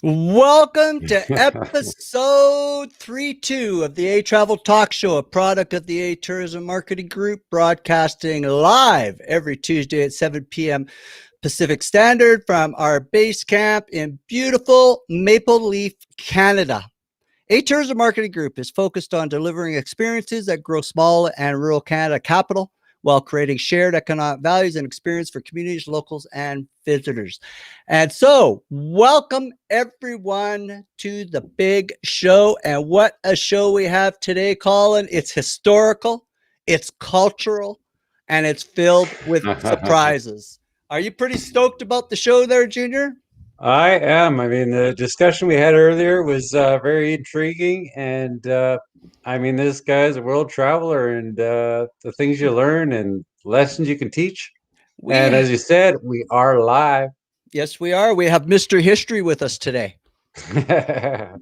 Welcome to episode 32 of the A Travel Talk Show, a product of the A Tourism Marketing Group, broadcasting live every Tuesday at 7 p.m. Pacific Standard from our base camp in beautiful Maple Leaf, Canada. A Tourism Marketing Group is focused on delivering experiences that grow small and rural Canada capital while creating shared economic values and experience for communities, locals, and visitors. And so, welcome everyone to the big show. And what a show we have today, Colin. It's historical, it's cultural, and it's filled with surprises. Are you pretty stoked about the show there, Junior? I am. I mean, the discussion we had earlier was very intriguing, and this guy's a world traveler, and the things you learn and lessons you can teach. And We as you said, we are live. Yes, we are. We have Mr. History with us today.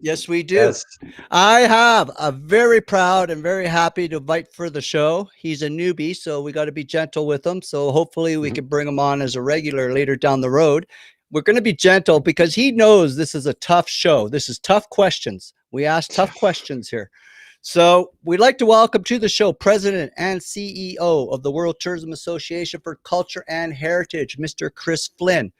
Yes, we do. Yes. I have a very proud and very happy to invite for the show. He's a newbie, so we got to be gentle with him. So hopefully we can bring him on as a regular later down the road. We're going to be gentle because he knows this is a tough show. This is tough questions. We ask tough questions here. So we'd like to welcome to the show President and CEO of the World Tourism Association for Culture and Heritage, Mr. Chris Flynn,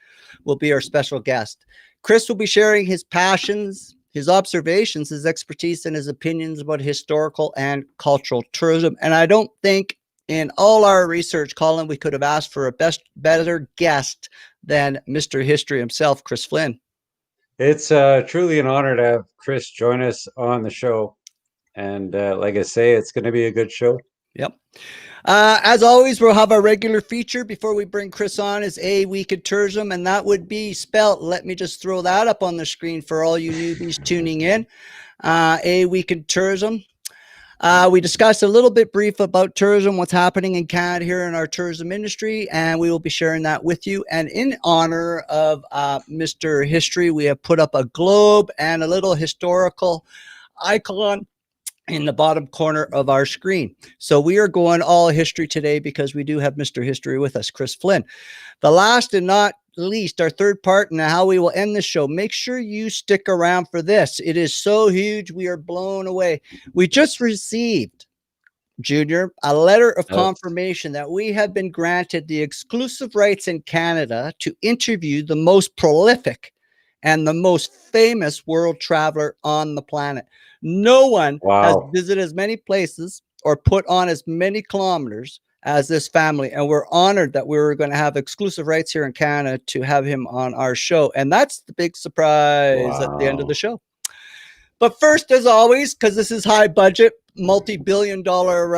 will be our special guest. Chris will be sharing his passions, his observations, his expertise, and his opinions about historical and cultural tourism. And I don't think in all our research, Colin, we could have asked for a better guest than Mr. History himself, Chris Flynn. It's truly an honor to have Chris join us on the show. And like I say, it's going to be a good show. Yep. As always, we'll have our regular feature before we bring Chris on is A Week in Tourism, and that would be spelt. Let me just throw that up on the screen for all you newbies tuning in. A Week in Tourism. We discussed a little bit brief about tourism, what's happening in Canada here in our tourism industry, and we will be sharing that with you. And in honor of Mr. History, we have put up a globe and a little historical icon in the bottom corner of our screen. So we are going all history today because we do have Mr. History with us, Chris Flynn. The last and not least, our third part and how we will end the show. Make sure you stick around for this. It is so huge. We are blown away. We just received, Junior, a letter of confirmation that we have been granted the exclusive rights in Canada to interview the most prolific and the most famous world traveler on the planet. No one has visited as many places or put on as many kilometers as this family. And we're honored that we were going to have exclusive rights here in Canada to have him on our show. And that's the big surprise at the end of the show. But first, as always, because this is high budget, multi-billion dollar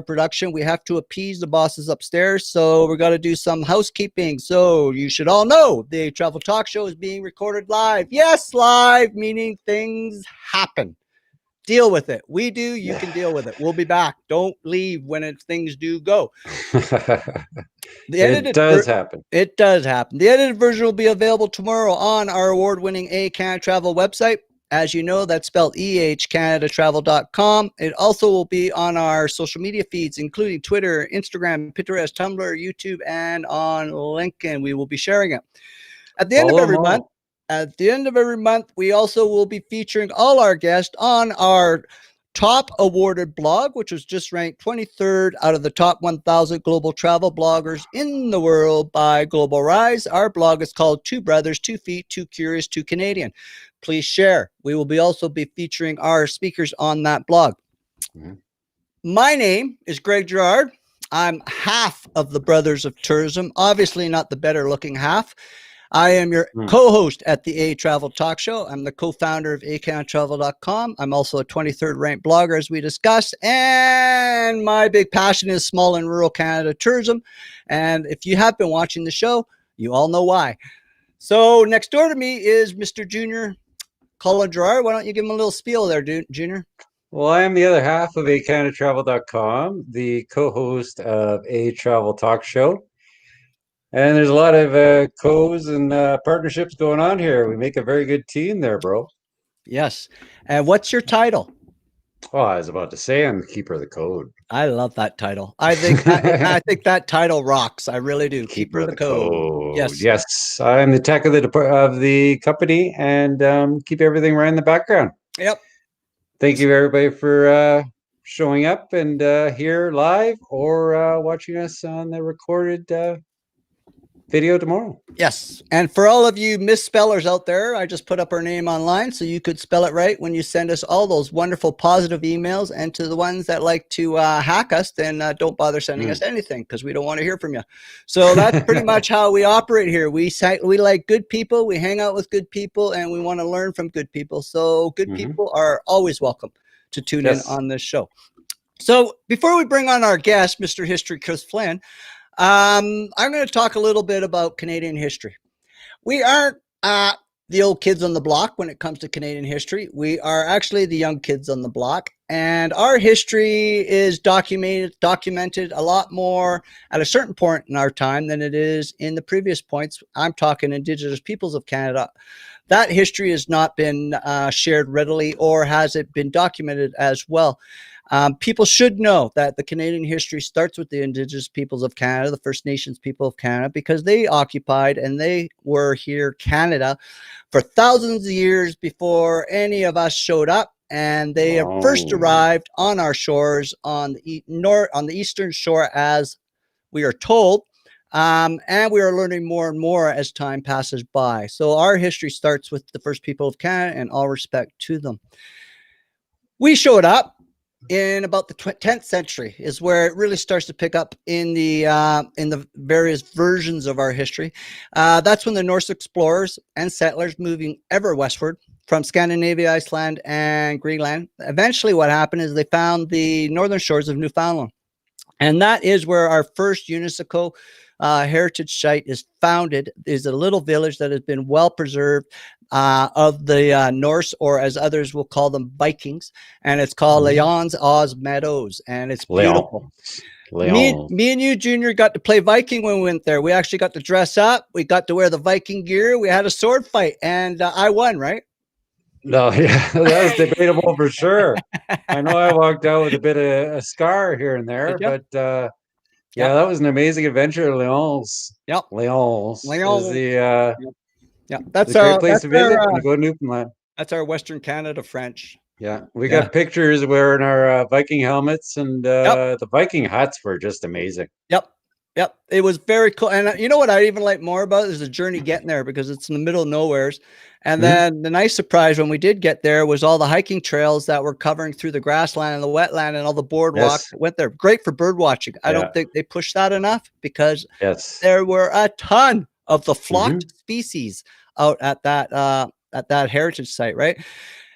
production, we have to appease the bosses upstairs. So we're going to do some housekeeping. So you should all know the Travel Talk Show is being recorded live. Yes, live, meaning things happen. Deal with it. We do. You can deal with it. We'll be back. Don't leave when things do go. It does happen. It does happen. The edited version will be available tomorrow on our award-winning ehCanadaTravel website. As you know, that's spelled ehCanadaTravel.com. It also will be on our social media feeds, including Twitter, Instagram, Pinterest, Tumblr, YouTube, and on LinkedIn. We will be sharing it. At the end of every month, we also will be featuring all our guests on our top awarded blog, which was just ranked 23rd out of the top 1,000 global travel bloggers in the world by Global Rise. Our blog is called Two Brothers, 2 Feet, 2 Curious, 2 Canadian. Please share. We will also be featuring our speakers on that blog. My name is Greg Girard. I'm half of the Brothers of Tourism, obviously not the better looking half. I am your co-host at the A Travel Talk Show. I'm the co-founder of ehCanadaTravel.com. I'm also a 23rd ranked blogger, as we discussed. And my big passion is small and rural Canada tourism. And if you have been watching the show, you all know why. So next door to me is Mr. Junior Colin Girard. Why don't you give him a little spiel there, Junior? Well, I am the other half of ehCanadaTravel.com, the co-host of A Travel Talk Show. And there's a lot of co's and partnerships going on here. We make a very good team there, bro. Yes. And what's your title? Oh, I was about to say I'm the keeper of the code. I love that title. I think that title rocks. I really do. Keeper Keeper of of the the code. code. Yes. Yes, I'm the tech of the company and keep everything right in the background. Yep. Thank you, everybody, for showing up and here live or watching us on the recorded video tomorrow. Yes. And for all of you misspellers out there, I just put up our name online so you could spell it right when you send us all those wonderful positive emails. And to the ones that like to hack us, then don't bother sending us anything because we don't want to hear from you. So that's pretty much how we operate here. We like good people, we hang out with good people, and we want to learn from good people. So good people are always welcome to tune in on this show. So before we bring on our guest, Mr. History Chris Flynn, I'm going to talk a little bit about Canadian history. We aren't the old kids on the block when it comes to Canadian history. We are actually the young kids on the block, and our history is documented a lot more at a certain point in our time than it is in the previous points. I'm talking Indigenous peoples of Canada. That history has not been shared readily, or has it been documented as well. People should know that the Canadian history starts with the Indigenous peoples of Canada, the First Nations people of Canada, because they occupied and they were here, Canada, for thousands of years before any of us showed up. And they first arrived on our shores on the eastern shore, as we are told. And we are learning more and more as time passes by. So our history starts with the first people of Canada, and all respect to them. We showed up in about the 10th century is where it really starts to pick up in the various versions of our history. That's when the Norse explorers and settlers moving ever westward from Scandinavia, Iceland, and Greenland. Eventually what happened is they found the northern shores of Newfoundland. And that is where our first UNESCO heritage site is founded, is a little village that has been well preserved of the Norse, or as others will call them, Vikings. And it's called Leon's Oz Meadows. And it's beautiful. Me and you, Junior, got to play Viking when we went there. We actually got to dress up. We got to wear the Viking gear. We had a sword fight, and I won, right? No, yeah, that was debatable for sure. I know I walked out with a bit of a scar here and there, but yeah, that was an amazing adventure. Leon's is the that's a great place to visit when you go to Newfoundland. That's our Western Canada French. Yeah, we got pictures wearing our Viking helmets, and the Viking huts were just amazing. Yep. It was very cool. And you know what I even like more about is the journey getting there, because it's in the middle of nowheres. And then the nice surprise when we did get there was all the hiking trails that were covering through the grassland and the wetland and all the boardwalks that went there. Great for bird watching. I don't think they pushed that enough, because there were a ton of the flocked species out at that heritage site, right?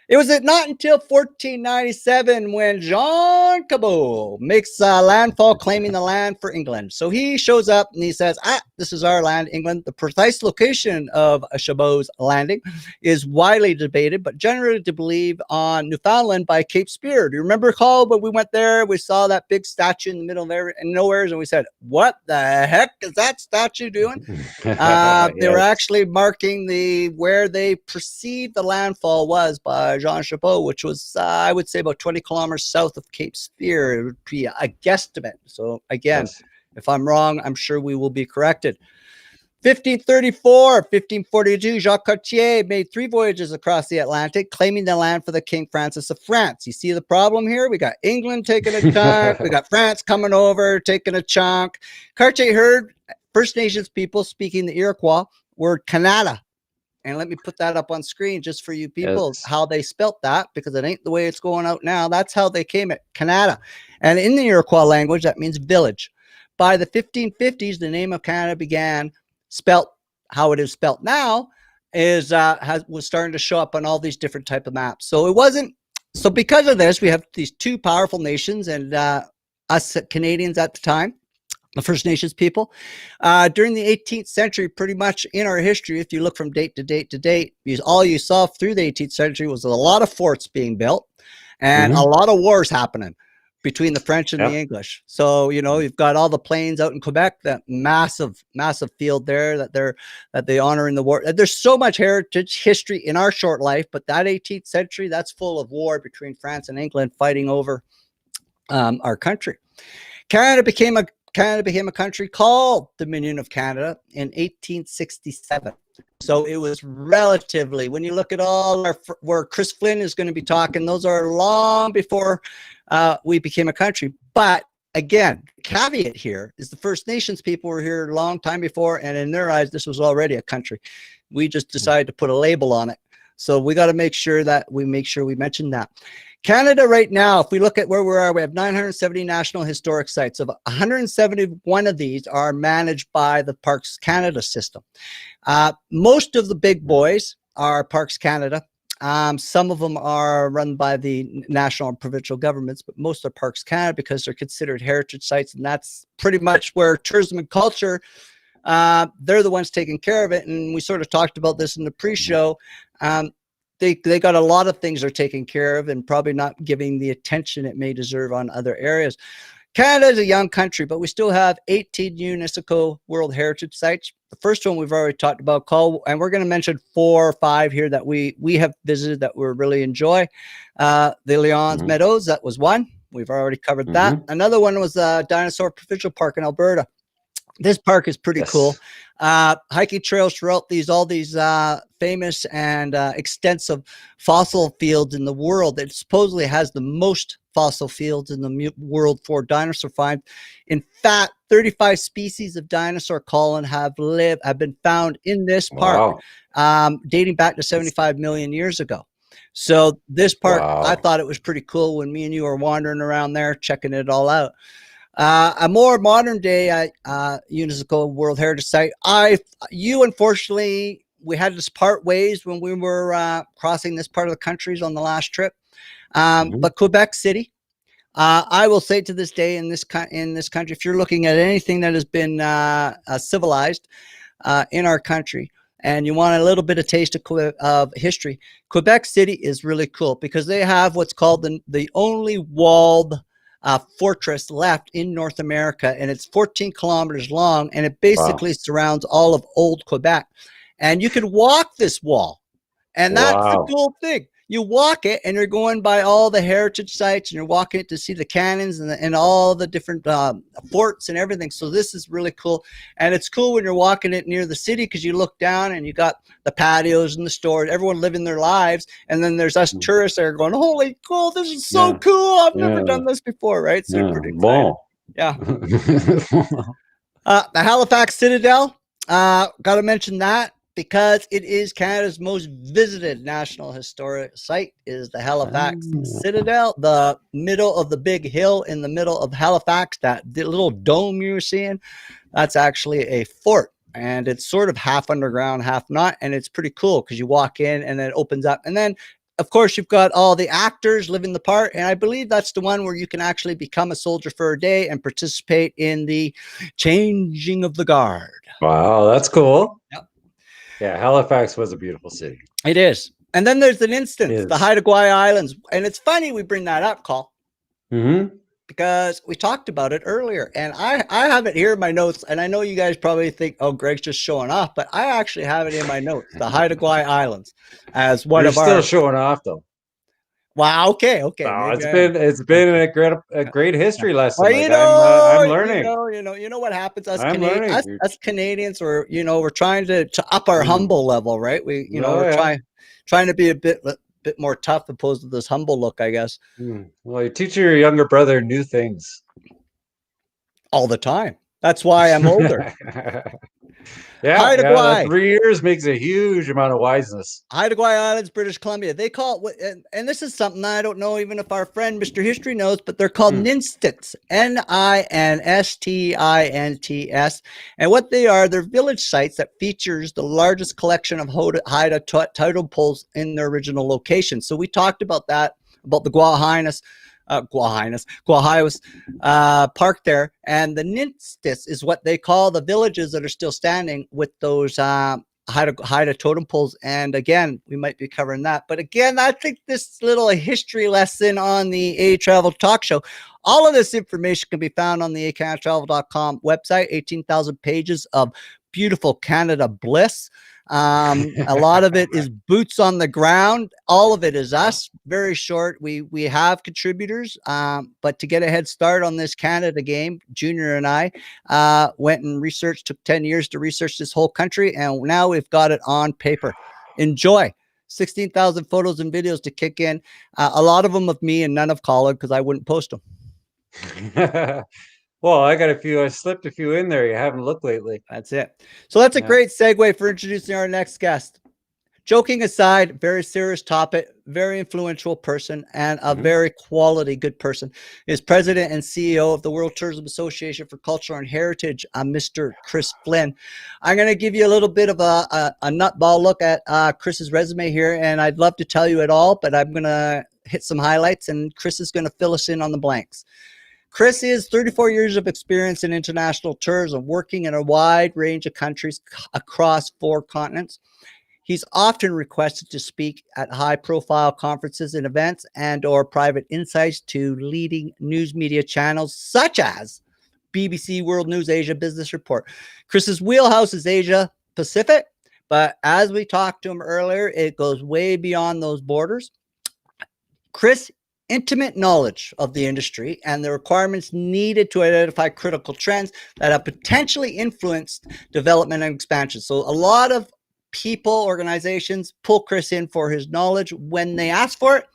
It was not until 1497 when Jean Cabot makes landfall, claiming the land for England. So he shows up and he says, this is our land, England. The precise location of Cabot's landing is widely debated, but generally believed on Newfoundland by Cape Spear. Do you remember, Carl, when we went there, we saw that big statue in the middle of nowhere, and we said, what the heck is that statue doing? They were actually marking where they perceived the landfall was by Jean Cabot, which was, I would say, about 20 kilometers south of Cape Spear. It would be a guesstimate. So again, if I'm wrong, I'm sure we will be corrected. 1534, 1542, Jacques Cartier made 3 voyages across the Atlantic, claiming the land for the King Francis of France. You see the problem here? We got England taking a chunk. We got France coming over, taking a chunk. Cartier heard First Nations people speaking the Iroquois word Canada. And let me put that up on screen just for you people, how they spelt that, because it ain't the way it's going out now. That's how they came at Canada. And in the Iroquois language, that means village. By the 1550s, the name of Canada began spelt how it is spelt now, was starting to show up on all these different type of maps. So it wasn't, so because of this, we have these 2 powerful nations, and us Canadians at the time, the First Nations people. During the 18th century, pretty much in our history, if you look from date to date to date, all you saw through the 18th century was a lot of forts being built and a lot of wars happening. between the French and Yep. the English. So, you've got all the plains out in Quebec, that massive field there that they honor in the war. There's so much heritage history in our short life, but that 18th century, that's full of war between France and England fighting over our country. Canada became a country called Dominion of Canada in 1867. So it was relatively, when you look at where Chris Flynn is going to be talking, those are long before we became a country. But again, caveat here is the First Nations people were here a long time before, and in their eyes, this was already a country. We just decided to put a label on it. So we got to make sure we mention that. Canada right now, if we look at where we are, we have 970 National Historic Sites. Of 171 of these are managed by the Parks Canada system. Most of the big boys are Parks Canada. Some of them are run by the national and provincial governments, but most are Parks Canada because they're considered heritage sites, and that's pretty much where tourism and culture, they're the ones taking care of it. And we sort of talked about this in the pre-show. They got a lot of things they're taking care of and probably not giving the attention it may deserve on other areas. Canada is a young country, but we still have 18 UNESCO World Heritage Sites. The first one we've already talked about, and we're going to mention 4 or 5 here that we have visited that we really enjoy. The Lyons Meadows, that was one. We've already covered that. Another one was Dinosaur Provincial Park in Alberta. This park is pretty cool. Hiking trails throughout all these famous and extensive fossil fields in the world. It supposedly has the most fossil fields in the world for dinosaur finds. In fact, 35 species of dinosaur, Colin, have been found in this park, dating back to 75 million years ago. So this park, I thought it was pretty cool when me and you were wandering around there, checking it all out. A more modern day UNESCO World Heritage Site. Unfortunately, we had to part ways when we were crossing this part of the country on the last trip. But Quebec City, I will say to this day in this country, if you're looking at anything that has been civilized in our country, and you want a little bit of taste of history, Quebec City is really cool because they have what's called the only walled fortress left in North America, and it's 14 kilometers long, and it basically surrounds all of old Quebec. And you can walk this wall, and that's the cool thing. You walk it, and you're going by all the heritage sites, and you're walking it to see the cannons and all the different forts and everything. So this is really cool, and it's cool when you're walking it near the city because you look down and you got the patios and the stores, everyone living their lives, and then there's us tourists there going, "Holy cool! This is so cool! I've never done this before." Right? So you're pretty excited. The Halifax Citadel, got to mention that, because it is Canada's most visited national historic site, is the Halifax Citadel, the middle of the big hill in the middle of Halifax. The little dome you're seeing, that's actually a fort, and it's sort of half underground, half not, and it's pretty cool because you walk in and then it opens up, and then of course you've got all the actors living the part, and I believe that's the one where you can actually become a soldier for a day and participate in the changing of the guard. Wow, that's cool. Yep. Yeah, Halifax was a beautiful city. It is. And then there's an instance, the Haida Gwaii Islands. And it's funny we bring that up, Col, because we talked about it earlier. And I have it here in my notes. And I know you guys probably think, oh, Greg's just showing off. But I actually have it in my notes, the Haida Gwaii Islands, as one of our... You're still showing off, though. Wow. Okay. No, it's been a great history lesson. Well, like I'm learning. You know what happens? Us Canadians, we're trying to up our humble level, right? We're trying to be a bit more tough opposed to this humble look, I guess. Well, you teach your younger brother new things all the time. That's why I'm older. Yeah, 3 years makes a huge amount of wiseness. Haida Gwaii Islands, British Columbia. They call it, and this is something I don't know even if our friend Mr. History knows, but they're called ninstits, Ninstins. And what they are, they're village sites that features the largest collection of Haida title poles in their original location. So we talked about that, about the Guahinas park there, and the ninstits is what they call the villages that are still standing with those how to totem poles. And again, we might be covering that. But again, I think this little history lesson on the A Travel Talk Show, all of this information can be found on the ehCanadaTravel.com website, 18,000 pages of beautiful Canada bliss. A lot of it is boots on the ground. All of it is us. Very short. We have contributors, but to get a head start on this Canada game, Junior and I went and researched. Took 10 years to research this whole country, and now we've got it on paper. Enjoy. 16,000 photos and videos to kick in. A lot of them of me and none of Colin because I wouldn't post them. Well, I got a few. I slipped a few in there. You haven't looked lately. That's it. So that's a great segue for introducing our next guest. Joking aside, very serious topic, very influential person, and a very quality good person. Is president and CEO of the World Tourism Association for Culture and Heritage, Mr. Chris Flynn. I'm going to give you a little bit of a nutball look at Chris's resume here, and I'd love to tell you it all, but I'm going to hit some highlights, and Chris is going to fill us in on the blanks. Chris is 34 years of experience in international tourism, working in a wide range of countries across 4 continents. He's often requested to speak at high-profile conferences and events and or private insights to leading news media channels such as BBC World News Asia Business Report. Chris's wheelhouse is Asia Pacific, but as we talked to him earlier, it goes way beyond those borders. Chris' intimate knowledge of the industry and the requirements needed to identify critical trends that have potentially influenced development and expansion. So a lot of people, organizations pull Chris in for his knowledge when they ask for it.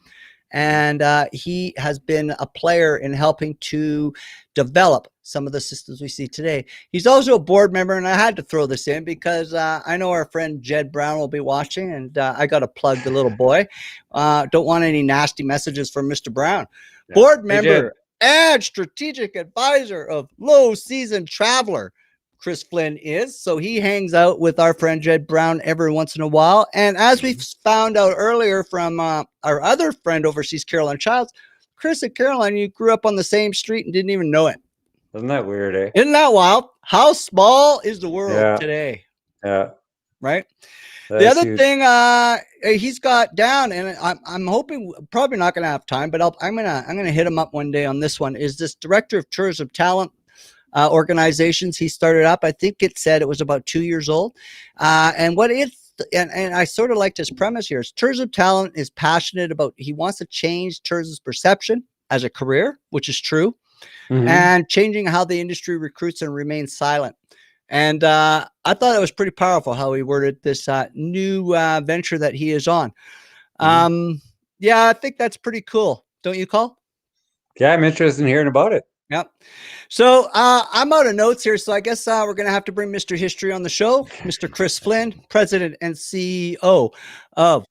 And he has been a player in helping to develop some of the systems we see today. He's also a board member, and I had to throw this in because I know our friend Jed Brown will be watching, and I got to plug the little boy. Don't want any nasty messages from Mr. Brown. Yeah. Board member and strategic advisor of Low Season Traveler, Chris Flynn is. So he hangs out with our friend Jed Brown every once in a while. And as we found out earlier from our other friend overseas, Caroline Childs, Chris and Caroline, you grew up on the same street and didn't even know it. Isn't that weird, eh? Isn't that wild? How small is the world today? Yeah. Right? That's the other huge thing he's got down, and I'm hoping, probably not going to have time, but I'm gonna hit him up one day on this one, is this director of tourism talent organizations he started up. I think it said it was about 2 years old. And what it's, and I sort of liked his premise here, is tourism talent is passionate about, he wants to change tourism's perception as a career, which is true, and changing how the industry recruits and remains silent. And I thought it was pretty powerful how he worded this new venture that he is on. Yeah, I think that's pretty cool. Don't you, Col? Yeah, I'm interested in hearing about it. Yep. So I'm out of notes here, so I guess we're going to have to bring Mr. History on the show, Mr. Chris Flynn, president and CEO of,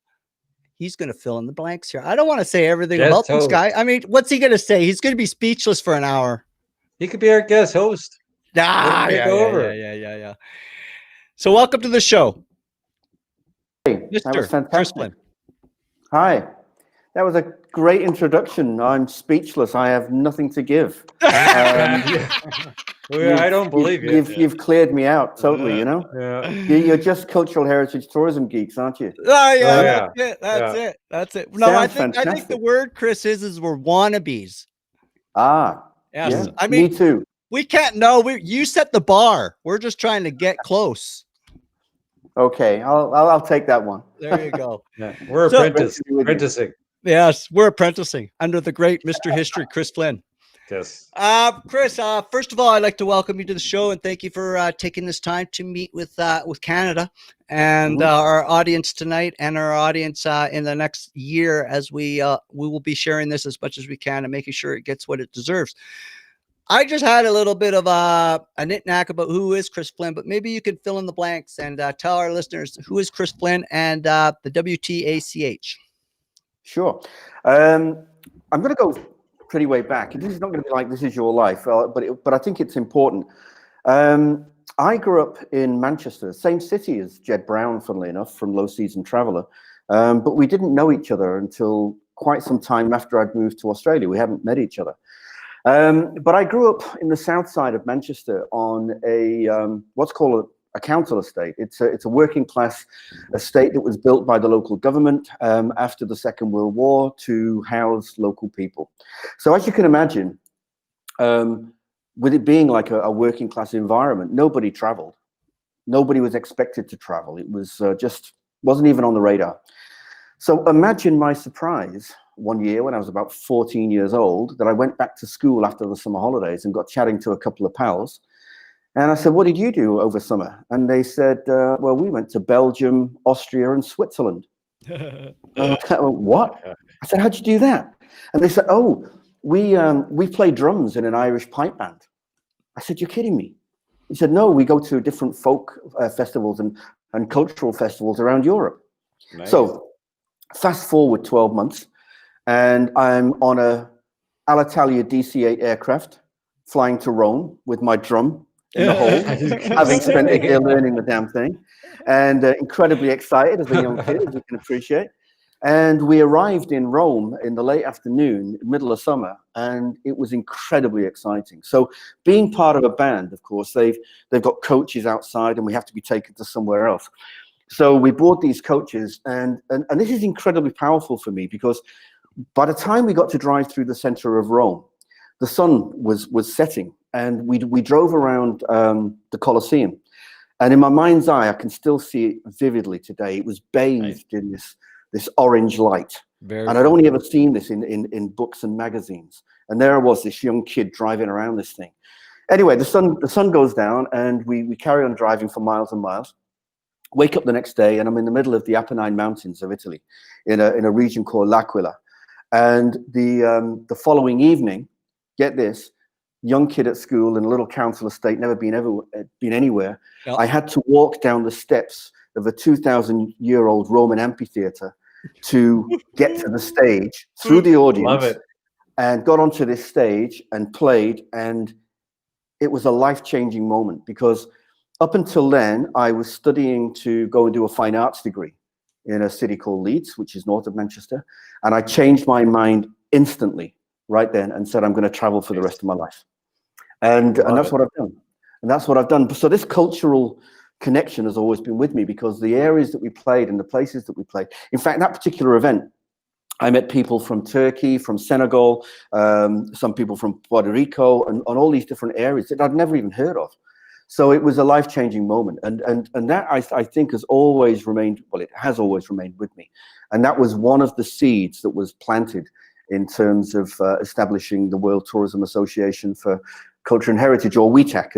he's going to fill in the blanks here. I don't want to say everything about this guy. I mean, what's he going to say? He's going to be speechless for an hour. He could be our guest host. Yeah. So welcome to the show. Hey, that was fantastic. Hi. That was a great introduction. I'm speechless. I have nothing to give. I don't believe you. You've cleared me out totally, you know? Yeah. You're just cultural heritage tourism geeks, aren't you? Oh, yeah. That's it. No, I think the word, Chris, is we're wannabes. Ah. Yes. Yeah. I mean, me too. We can't know. You set the bar. We're just trying to get close. Okay. I'll take that one. There you go. Yeah. We're apprenticing. Yes, we're apprenticing under the great Mr. History, Chris Flynn. Yes. Chris, first of all, I'd like to welcome you to the show and thank you for taking this time to meet with Canada and our audience tonight and our audience in the next year, as we will be sharing this as much as we can and making sure it gets what it deserves. I just had a little bit of a knick-knack about who is Chris Flynn, but maybe you can fill in the blanks and tell our listeners who is Chris Flynn and the WTACH. Sure. I'm going to go pretty way back. This is not going to be like This Is Your Life, but I think it's important. I grew up in Manchester, same city as Jed Brown, funnily enough, from Low Season Traveler. But we didn't know each other until quite some time after I'd moved to Australia. We haven't met each other. But I grew up in the south side of Manchester on a what's called a council estate. It's a working class estate that was built by the local government after the Second World War to house local people. So as you can imagine, with it being like a working class environment, nobody traveled. Nobody was expected to travel. It was just wasn't even on the radar. So imagine my surprise one year when I was about 14 years old that I went back to school after the summer holidays and got chatting to a couple of pals. And I said, what did you do over summer? And they said, well, we went to Belgium, Austria, and Switzerland. What? I said, how'd you do that? And they said, oh, we play drums in an Irish pipe band. I said, you're kidding me. He said, no, we go to different folk festivals and cultural festivals around Europe. Nice. So fast forward 12 months, and I'm on a Alitalia DC-8 aircraft flying to Rome with my drum in the hole, having spent a year learning the damn thing, and incredibly excited as a young kid, as you can appreciate. And we arrived in Rome in the late afternoon, middle of summer, and it was incredibly exciting. So being part of a band, of course, they've got coaches outside, and we have to be taken to somewhere else. So we bought these coaches, and this is incredibly powerful for me, because by the time we got to drive through the center of Rome, the sun was setting, and we drove around the Colosseum. And in my mind's eye, I can still see it vividly today. It was bathed in this orange light. And I'd only ever seen this in books and magazines. And there I was, this young kid driving around this thing. Anyway, the sun goes down, and we carry on driving for miles and miles. Wake up the next day, and I'm in the middle of the Apennine Mountains of Italy, in a region called L'Aquila. And the following evening, get this, young kid at school in a little council estate, never been anywhere. Yep. I had to walk down the steps of a 2,000-year-old Roman amphitheater to get to the stage through the audience, and got onto this stage and played. And it was a life-changing moment, because up until then, I was studying to go and do a fine arts degree in a city called Leeds, which is north of Manchester. And I changed my mind instantly right then and said, I'm going to travel for the rest of my life. And that's what I've done. And that's what I've done. So this cultural connection has always been with me, because the areas that we played and the places that we played. In fact, that particular event, I met people from Turkey, from Senegal, some people from Puerto Rico, and on all these different areas that I'd never even heard of. So it was a life-changing moment, and that I think has always remained, well, it has always remained with me. And that was one of the seeds that was planted in terms of establishing the World Tourism Association for Culture and Heritage, or WTACH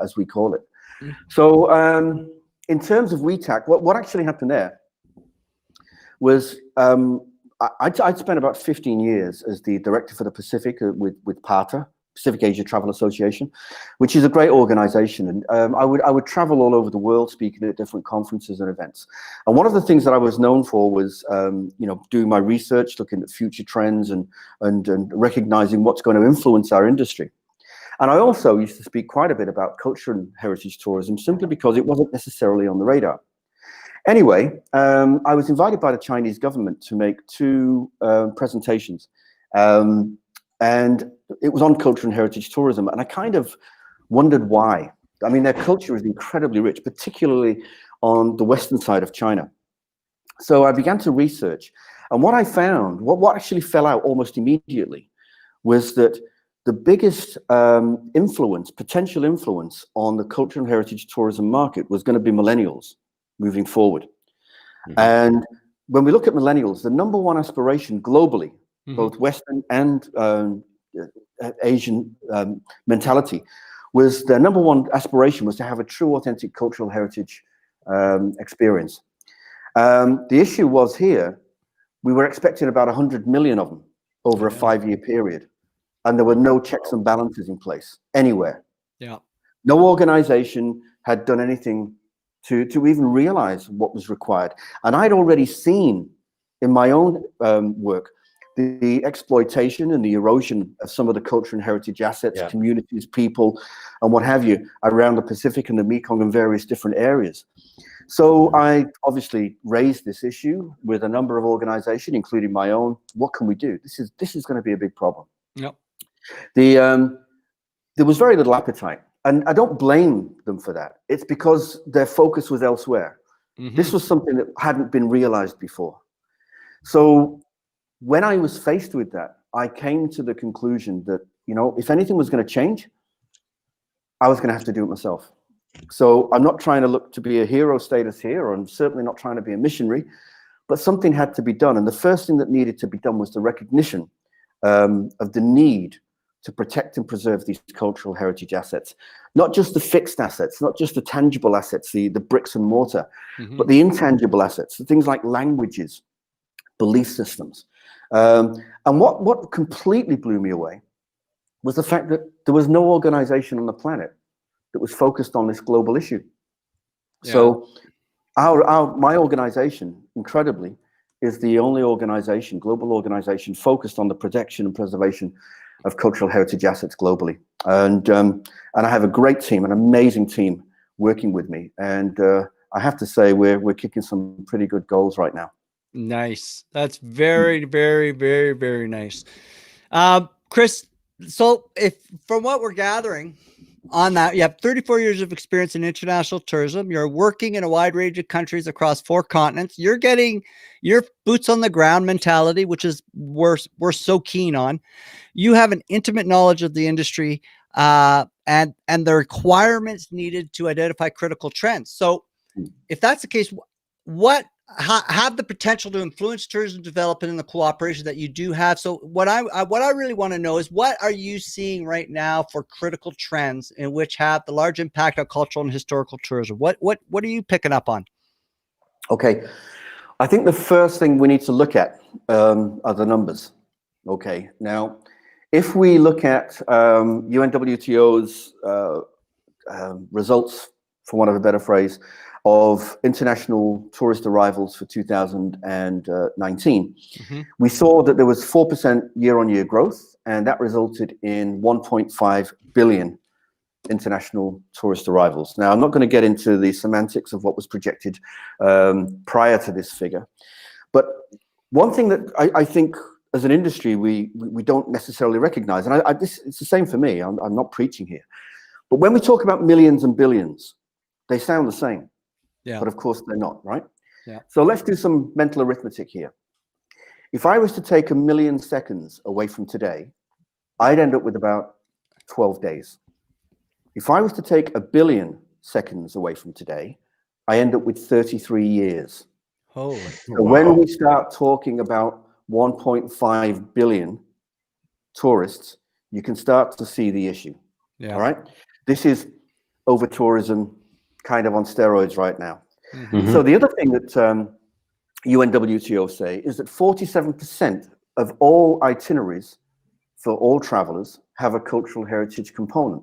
as we call it. Mm-hmm. So in terms of WTACH, what actually happened there was I'd spent about 15 years as the director for the Pacific with PATA, Pacific Asia Travel Association, which is a great organization. And I would travel all over the world, speaking at different conferences and events. And one of the things that I was known for was, doing my research, looking at future trends and recognizing what's going to influence our industry. And I also used to speak quite a bit about culture and heritage tourism, simply because it wasn't necessarily on the radar. Anyway, I was invited by the Chinese government to make two presentations. And it was on culture and heritage tourism. And I kind of wondered why. I mean, their culture is incredibly rich, particularly on the western side of China. So I began to research. And what I found, what actually fell out almost immediately, was that the biggest potential influence on the culture and heritage tourism market was going to be millennials moving forward. Mm-hmm. And when we look at millennials, the number one aspiration globally, both Western and Asian mentality, was their number one aspiration was to have a true, authentic cultural heritage experience. The issue was here, we were expecting about 100 million of them over a 5-year period, and there were no checks and balances in place anywhere. Yeah, no organization had done anything to even realize what was required. And I'd already seen in my own work the exploitation and the erosion of some of the culture and heritage assets, communities, people, and what have you, around the Pacific and the Mekong and various different areas. So I obviously raised this issue with a number of organizations, including my own. What can we do? This is going to be a big problem. Yep. There was very little appetite. And I don't blame them for that. It's because their focus was elsewhere. This was something that hadn't been realized before. So when I was faced with that, I came to the conclusion that, if anything was going to change, I was going to have to do it myself. So I'm not trying to look to be a hero status here, or I'm certainly not trying to be a missionary, but something had to be done. And the first thing that needed to be done was the recognition of the need to protect and preserve these cultural heritage assets, not just the fixed assets, not just the tangible assets, the bricks and mortar, but the intangible assets, the things like languages, belief systems. And what completely blew me away was the fact that there was no organization on the planet that was focused on this global issue. Yeah. So my organization, incredibly, is the only organization, global organization, focused on the protection and preservation of cultural heritage assets globally. And I have a great team, an amazing team working with me. And I have to say, we're kicking some pretty good goals right now. Nice. That's very, very, very, very nice. Chris, so if from what we're gathering on that, you have 34 years of experience in international tourism. You're working in a wide range of countries across 4 continents. You're getting your boots on the ground mentality, which is we're so keen on. You have an intimate knowledge of the industry and the requirements needed to identify critical trends. So if that's the case, what have the potential to influence tourism development and the cooperation that you do have. So what I really want to know is, what are you seeing right now for critical trends in which have the large impact on cultural and historical tourism? What are you picking up on? Okay, I think the first thing we need to look at are the numbers. Okay, now if we look at UNWTO's results, for want of a better phrase, of international tourist arrivals for 2019, we saw that there was 4% year-on-year growth, and that resulted in 1.5 billion international tourist arrivals. Now, I'm not going to get into the semantics of what was projected prior to this figure, but one thing that I think as an industry we don't necessarily recognize, and it's the same for me, I'm not preaching here, but when we talk about millions and billions, they sound the same. Yeah. But of course they're not, right? Yeah. So let's do some mental arithmetic here. If I was to take 1 million seconds away from today, I'd end up with about 12 days. If I was to take 1 billion seconds away from today, I end up with 33 years. Holy. So when we start talking about 1.5 billion tourists, you can start to see the issue. Yeah. All right. This is over tourism kind of on steroids right now. So the other thing that UNWTO say is that 47% of all itineraries for all travelers have a cultural heritage component.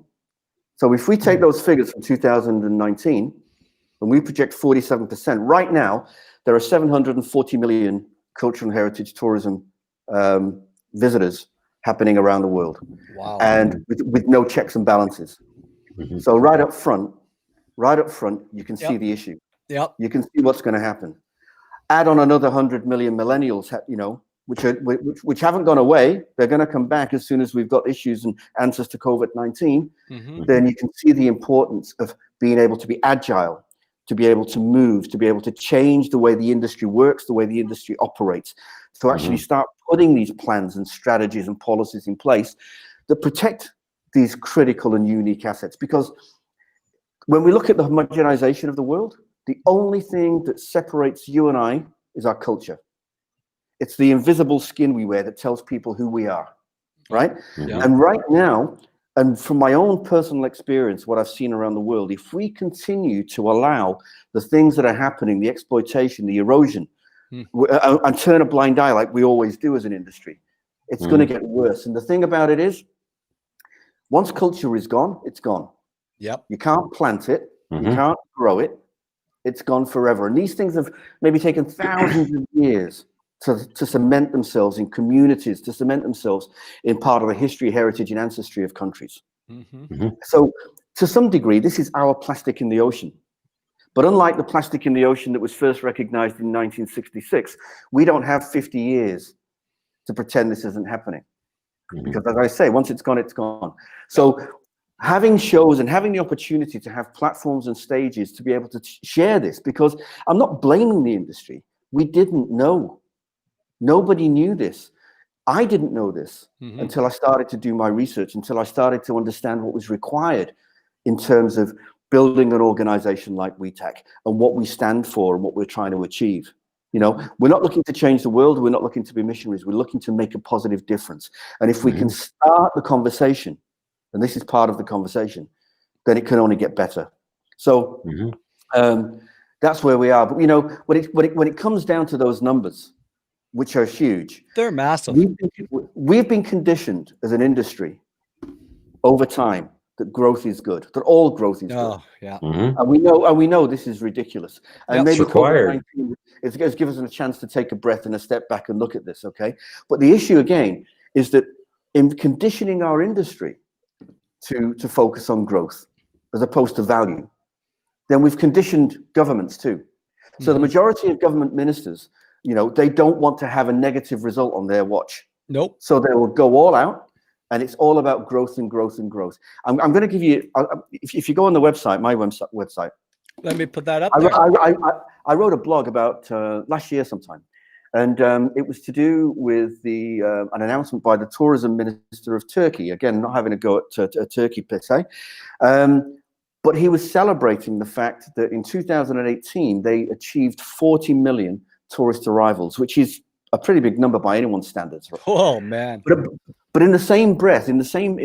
So if we take those figures from 2019 and we project 47%, right now there are 740 million cultural heritage tourism visitors happening around the world. Wow. And with no checks and balances. So right up front, you can see the issue. Yep. You can see what's going to happen. Add on another 100 million millennials, which haven't gone away. They're going to come back as soon as we've got issues and answers to COVID-19. Then you can see the importance of being able to be agile, to be able to move, to be able to change the way the industry works, the way the industry operates, to actually start putting these plans and strategies and policies in place that protect these critical and unique assets. Because when we look at the homogenization of the world, the only thing that separates you and I is our culture. It's the invisible skin we wear that tells people who we are, right? Yeah. And right now, and from my own personal experience, what I've seen around the world, if we continue to allow the things that are happening, the exploitation, the erosion, and turn a blind eye like we always do as an industry, it's going to get worse. And the thing about it is, once culture is gone, it's gone. Yep. You can't plant it. You can't grow it. It's gone forever. And these things have maybe taken thousands of years to cement themselves in communities, to cement themselves in part of the history, heritage, and ancestry of countries. So to some degree, this is our plastic in the ocean. But unlike the plastic in the ocean that was first recognized in 1966, we don't have 50 years to pretend this isn't happening. Because as I say, once it's gone, it's gone. So having shows and having the opportunity to have platforms and stages to be able to share this, because I'm not blaming the industry. We didn't know. Nobody knew this. I didn't know this until I started to do my research, until I started to understand what was required in terms of building an organization like WTACH and what we stand for and what we're trying to achieve. You know, we're not looking to change the world. We're not looking to be missionaries. We're looking to make a positive difference. And if we can start the conversation, and this is part of the conversation, then it can only get better. So that's where we are. But, you know, when it comes down to those numbers, which are huge, they're massive. We've been conditioned as an industry over time that growth is good, that all growth is good. Yeah. And we know this is ridiculous. And maybe required. COVID-19 is going to give us a chance to take a breath and a step back and look at this, okay? But the issue again is that in conditioning our industry to focus on growth as opposed to value, then we've conditioned governments too. So the majority of government ministers, you know, they don't want to have a negative result on their watch. Nope. So they will go all out, and it's all about growth and growth and growth. I'm going to give you, if you go on the website, my website. Let me put that up. I wrote a blog about last year sometime, and it was to do with an announcement by the tourism minister of Turkey. Again, not having a go at Turkey per se, but he was celebrating the fact that in 2018 they achieved 40 million tourist arrivals, which is a pretty big number by anyone's standards. Right? Oh man! But in the same breath, in the same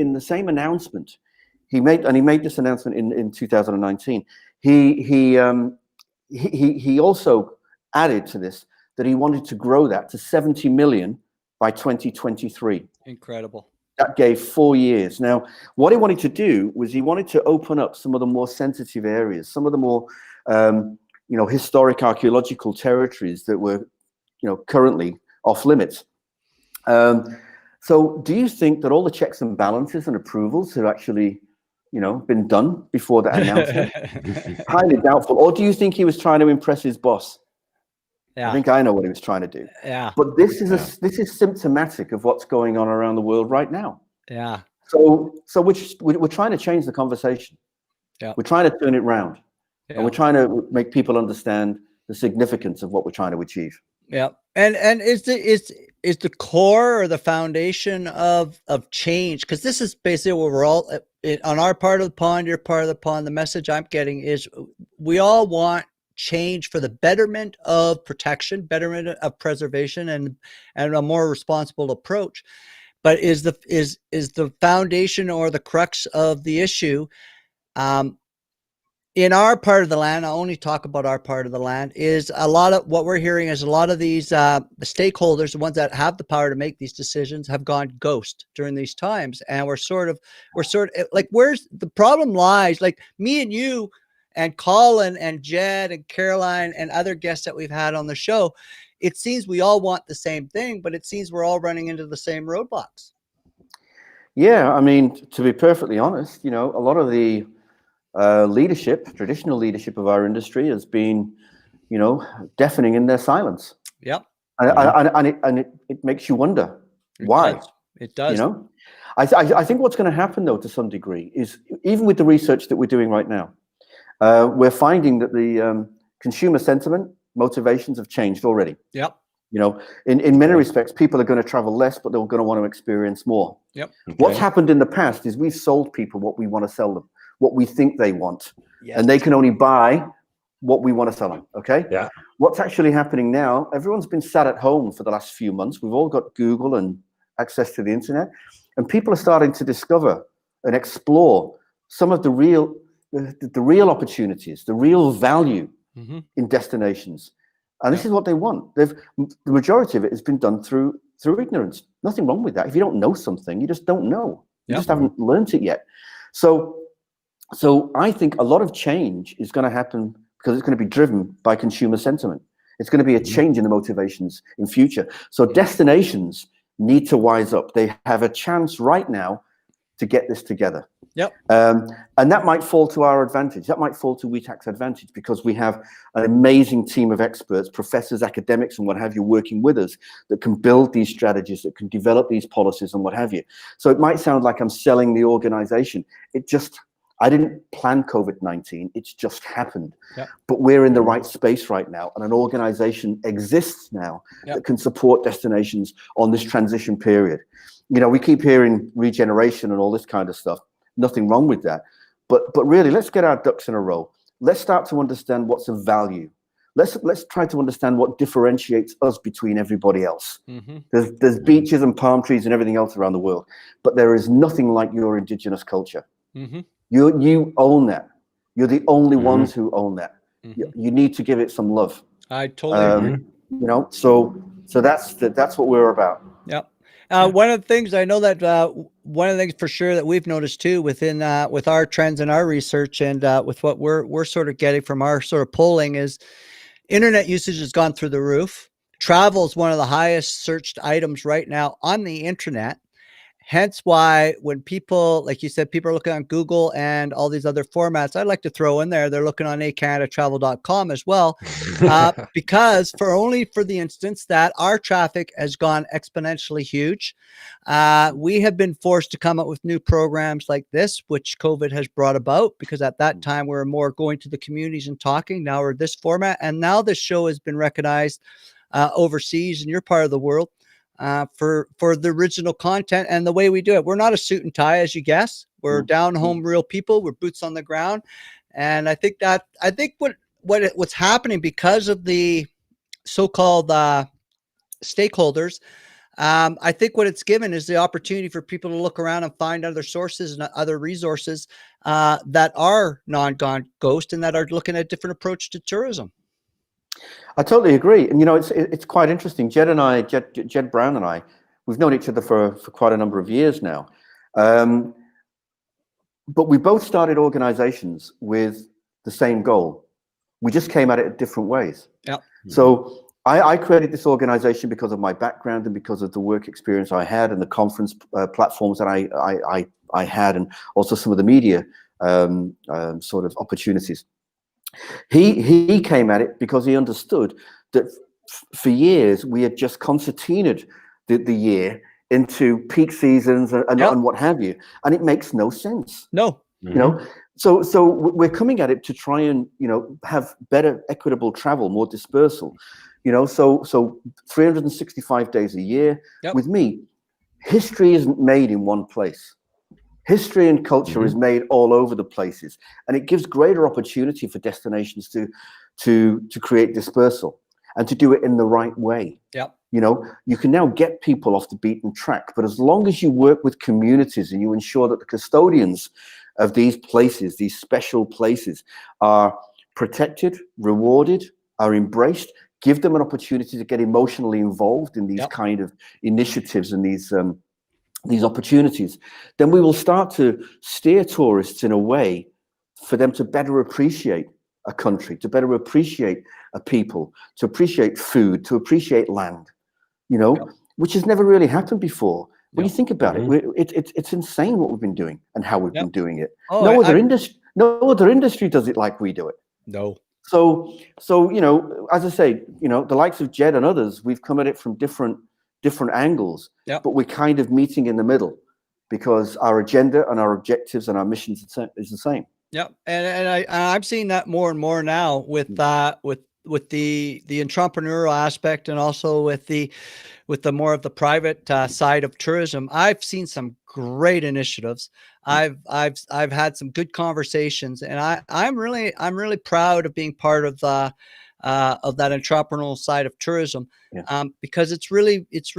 announcement, he made this announcement in 2019. He also added to this that he wanted to grow that to 70 million by 2023. Incredible. That gave 4 years. Now, what he wanted to do was he wanted to open up some of the more sensitive areas, some of the more historic archaeological territories that were, currently off limits. So do you think that all the checks and balances and approvals have actually, been done before that announcement? Highly doubtful. Or do you think he was trying to impress his boss? Yeah. I think I know what he was trying to do. Yeah. But this is symptomatic of what's going on around the world right now. Yeah. So we're trying to change the conversation. Yeah. We're trying to turn it round. Yeah. And we're trying to make people understand the significance of what we're trying to achieve. Yeah. And is the core or the foundation of change, because this is basically what we're all on our part of the pond, your part of the pond. The message I'm getting is we all want change for the betterment of protection, betterment of preservation, and a more responsible approach. But is the foundation or the crux of the issue in our part of the land? I only talk about our part of the land. Is a lot of what we're hearing is a lot of these the stakeholders, the ones that have the power to make these decisions, have gone ghost during these times, and we're sort of like, where's the problem lies? Like me and you and Colin and Jed and Caroline and other guests that we've had on the show, it seems we all want the same thing, but it seems we're all running into the same roadblocks. Yeah, I mean, to be perfectly honest, a lot of the traditional leadership of our industry has been, deafening in their silence. Yep. And it makes you wonder why. It does. I think what's going to happen, though, to some degree, is even with the research that we're doing right now, we're finding that the consumer sentiment motivations have changed already. Yep. In many respects, people are going to travel less, but they're going to want to experience more. Yep. Okay. What's happened in the past is we've sold people what we want to sell them, what we think they want, and they can only buy what we want to sell them. Okay. Yeah. What's actually happening now? Everyone's been sat at home for the last few months. We've all got Google and access to the internet, and people are starting to discover and explore some of the real opportunities, the real value in destinations. And this is what they want. The majority of it has been done through ignorance. Nothing wrong with that. If you don't know something, you just don't know. You just haven't learned it yet. So I think a lot of change is going to happen because it's going to be driven by consumer sentiment. It's going to be a change in the motivations in future. So destinations need to wise up. They have a chance right now to get this together. Yep. And that might fall to our advantage. That might fall to WTAC's advantage because we have an amazing team of experts, professors, academics, and what have you, working with us that can build these strategies, that can develop these policies and what have you. So it might sound like I'm selling the organization. I didn't plan COVID-19. It's just happened. Yep. But we're in the right space right now, and an organization exists now that can support destinations on this transition period. You know, we keep hearing regeneration and all this kind of stuff. Nothing wrong with that. But really, let's get our ducks in a row. Let's start to understand what's of value. Let's try to understand what differentiates us between everybody else. There's beaches and palm trees and everything else around the world, but there is nothing like your indigenous culture. You own that. You're the only ones who own that. You need to give it some love. I totally agree. You know, so that's what we're about. Yep. One of the things I know that one of the things for sure that we've noticed too within with our trends and our research and with what we're sort of getting from our sort of polling is internet usage has gone through the roof. Travel is one of the highest searched items right now on the internet. Hence why when people, like you said, people are looking on Google and all these other formats, I'd like to throw in there, they're looking on ehCanadaTravel.com as well, because for the instance that our traffic has gone exponentially huge. We have been forced to come up with new programs like this, which COVID has brought about, because at that time we were more going to the communities and talking. Now we're this format. And now this show has been recognized overseas in your part of the world. For the original content and the way we do it. We're not a suit and tie, as you guess. We're down home, real people. We're boots on the ground. And I think what's happening because of the so-called stakeholders, I think what it's given is the opportunity for people to look around and find other sources and other resources that are non-ghost and that are looking at a different approach to tourism. I totally agree. And, you know, it's quite interesting. Jed Brown and I, we've known each other for quite a number of years now. But we both started organizations with the same goal. We just came at it different ways. Yep. So I created this organization because of my background and because of the work experience I had and the conference platforms that I had, and also some of the media sort of opportunities. He came at it because he understood that for years we had just concertinaed the year into peak seasons and what have you, and it makes no sense. No. You know, so we're coming at it to try and, you know, have better equitable travel, more dispersal. You know, so 365 days a year. With me, history isn't made in one place. History and culture is made all over the places, and it gives greater opportunity for destinations to create dispersal and to do it in the right way. Yep. You know, you can now get people off the beaten track, but as long as you work with communities and you ensure that the custodians of these places, these special places, are protected, rewarded, are embraced, give them an opportunity to get emotionally involved in these kind of initiatives and these opportunities, then we will start to steer tourists in a way for them to better appreciate a country, to better appreciate a people, to appreciate food, to appreciate land, you know, which has never really happened before. When you think about it, it's insane what we've been doing and how we've been doing it. No other industry does it like we do it. No. So you know, as I say, you know, the likes of Jed and others, we've come at it from different angles, but we're kind of meeting in the middle because our agenda and our objectives and our missions is the same. Yep. And I'm seeing that more and more now with the entrepreneurial aspect, and also with the more of the private side of tourism. I've seen some great initiatives. I've had some good conversations, and I'm really proud of being part of that entrepreneurial side of tourism, because it's really it's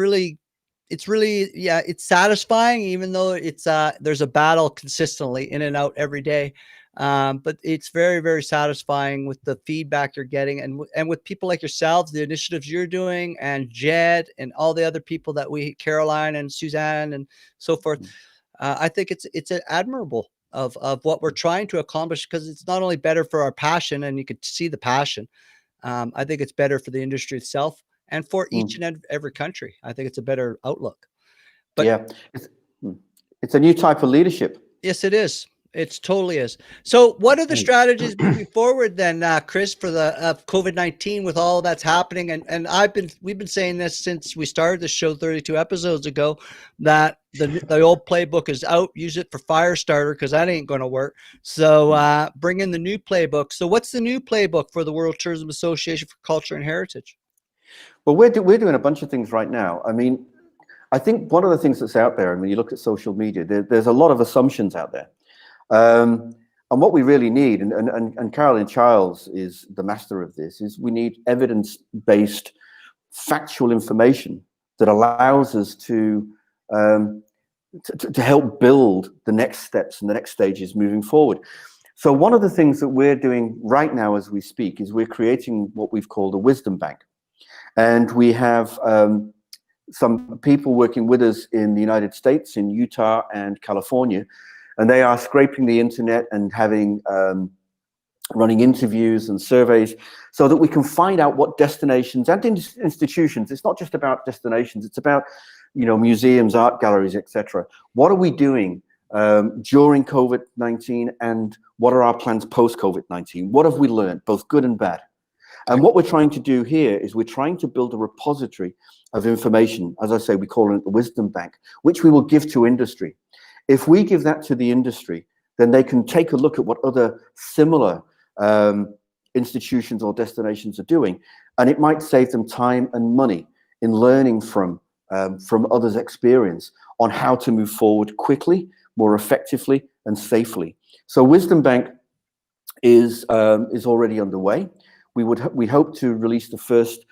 satisfying, even though it's there's a battle consistently in and out every day. But it's very, very satisfying with the feedback you're getting, and with people like yourselves, the initiatives you're doing, and Jed and all the other people that Caroline and Suzanne and so forth. I think it's admirable of what we're trying to accomplish, because it's not only better for our passion, and you could see the passion. I think it's better for the industry itself and for each and every country. I think it's a better outlook. But It's a new type of leadership. Yes, it is. It totally is. So what are the strategies moving forward then, Chris, for the COVID-19 with all that's happening? And we've been saying this since we started the show 32 episodes ago, that the old playbook is out. Use it for fire starter, because that ain't going to work. So bring in the new playbook. So what's the new playbook for the World Tourism Association for Culture and Heritage? Well, we're doing a bunch of things right now. I mean, I think one of the things that's out there, and when you look at social media, there's a lot of assumptions out there. And what we really need, and Carolyn Childs is the master of this, is we need evidence-based factual information that allows us to help build the next steps and the next stages moving forward. So one of the things that we're doing right now as we speak is we're creating what we've called a wisdom bank. And we have some people working with us in the United States, in Utah and California, and they are scraping the internet and having running interviews and surveys so that we can find out what destinations and institutions. It's not just about destinations; it's about, you know, museums, art galleries, etc. What are we doing during COVID-19, and what are our plans post COVID-19? What have we learned, both good and bad? And what we're trying to do here is we're trying to build a repository of information. As I say, we call it the wisdom bank, which we will give to industry. If we give that to the industry, then they can take a look at what other similar institutions or destinations are doing, and it might save them time and money in learning from others' experience on how to move forward quickly, more effectively, and safely. So Wisdom Bank is already underway. We hope to release the first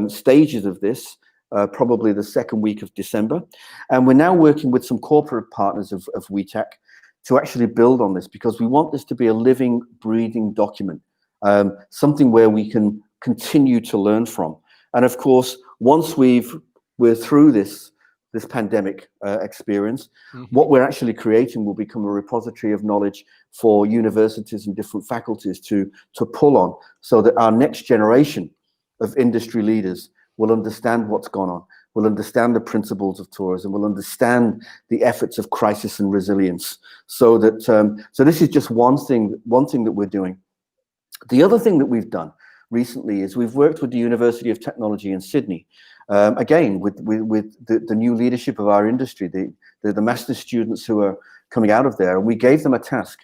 stages of this probably the second week of December. And we're now working with some corporate partners of WTACH to actually build on this, because we want this to be a living, breathing document, something where we can continue to learn from. And of course, once we're through this pandemic experience, what we're actually creating will become a repository of knowledge for universities and different faculties to pull on, so that our next generation of industry leaders will understand what's gone on, will understand the principles of tourism, will understand the efforts of crisis and resilience. So that so this is just one thing that we're doing. The other thing that we've done recently is we've worked with the University of Technology in Sydney, again with the new leadership of our industry, the master's students who are coming out of there, and we gave them a task.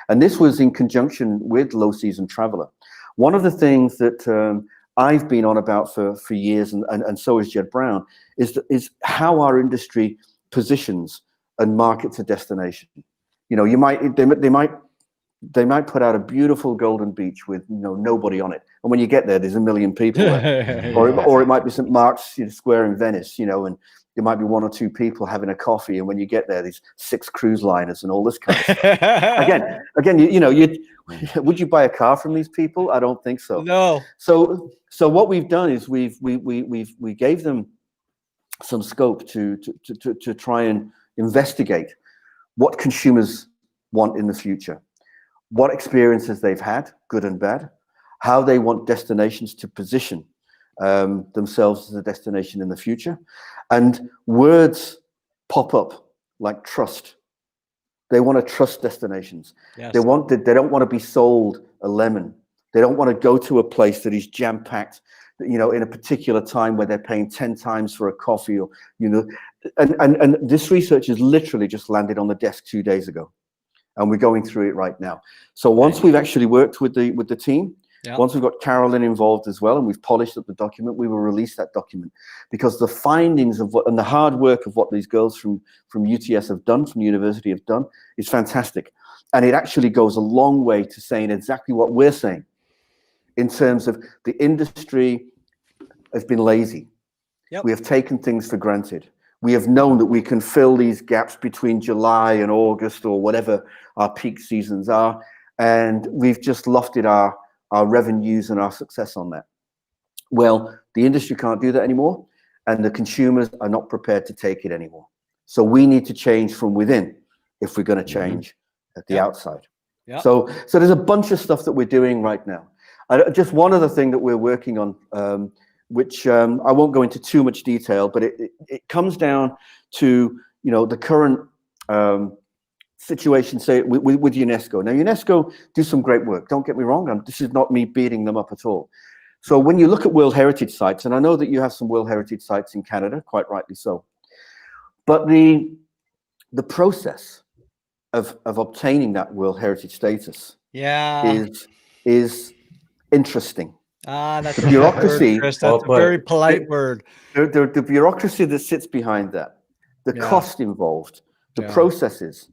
And this was in conjunction with Low Season Traveller. One of the things that I've been on about for years, and so is Jed Brown, is how our industry positions and markets a destination. You know, they might put out a beautiful golden beach with nobody on it, and when you get there, there's a million people there. or it might be St. Mark's Square in Venice, and there might be one or two people having a coffee, and when you get there, there's 6 cruise liners and all this kind of stuff. again, would you buy a car from these people? I don't think so. No. So what we've done is we gave them some scope to try and investigate what consumers want in the future, what experiences they've had, good and bad, how they want destinations to position themselves as a destination in the future. And words pop up like trust. They want to trust destinations. Yes. They don't want to be sold a lemon. They don't want to go to a place that is jam-packed, in a particular time where they're paying 10 times for a coffee, or and this research has literally just landed on the desk 2 days ago, and we're going through it right now. So once we've actually worked with the team, once we've got Carolyn involved as well, and we've polished up the document, we will release that document, because the findings of and the hard work of what these girls from UTS have done, from the university have done, is fantastic. And it actually goes a long way to saying exactly what we're saying, in terms of the industry has been lazy. We have taken things for granted. We have known that we can fill these gaps between July and August, or whatever our peak seasons are, and we've just lofted our revenues and our success on that. Well, the industry can't do that anymore, and the consumers are not prepared to take it anymore. So we need to change from within if we're going to change at the outside. So there's a bunch of stuff that we're doing right now. Just one other thing that we're working on, which I won't go into too much detail, but it comes down to the current situation, say with UNESCO. Now, UNESCO do some great work. Don't get me wrong. This is not me beating them up at all. So when you look at World Heritage Sites, and I know that you have some World Heritage Sites in Canada, quite rightly so, but the process of obtaining that World Heritage status is interesting. That's the bureaucracy. Chris, that's a very polite word. The bureaucracy that sits behind that, the cost involved, the processes.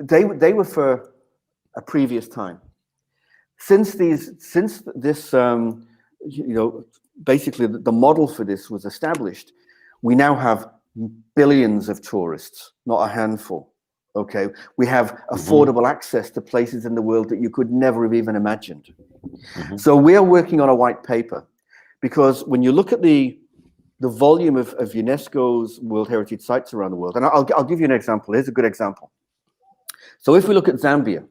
They were for a previous time. Since this, basically the model for this was established, we now have billions of tourists, not a handful. Okay, we have affordable access to places in the world that you could never have even imagined. So we are working on a white paper, because when you look at the volume of UNESCO's World Heritage Sites around the world, and I'll give you an example. Here's a good example. So if we look at Zambia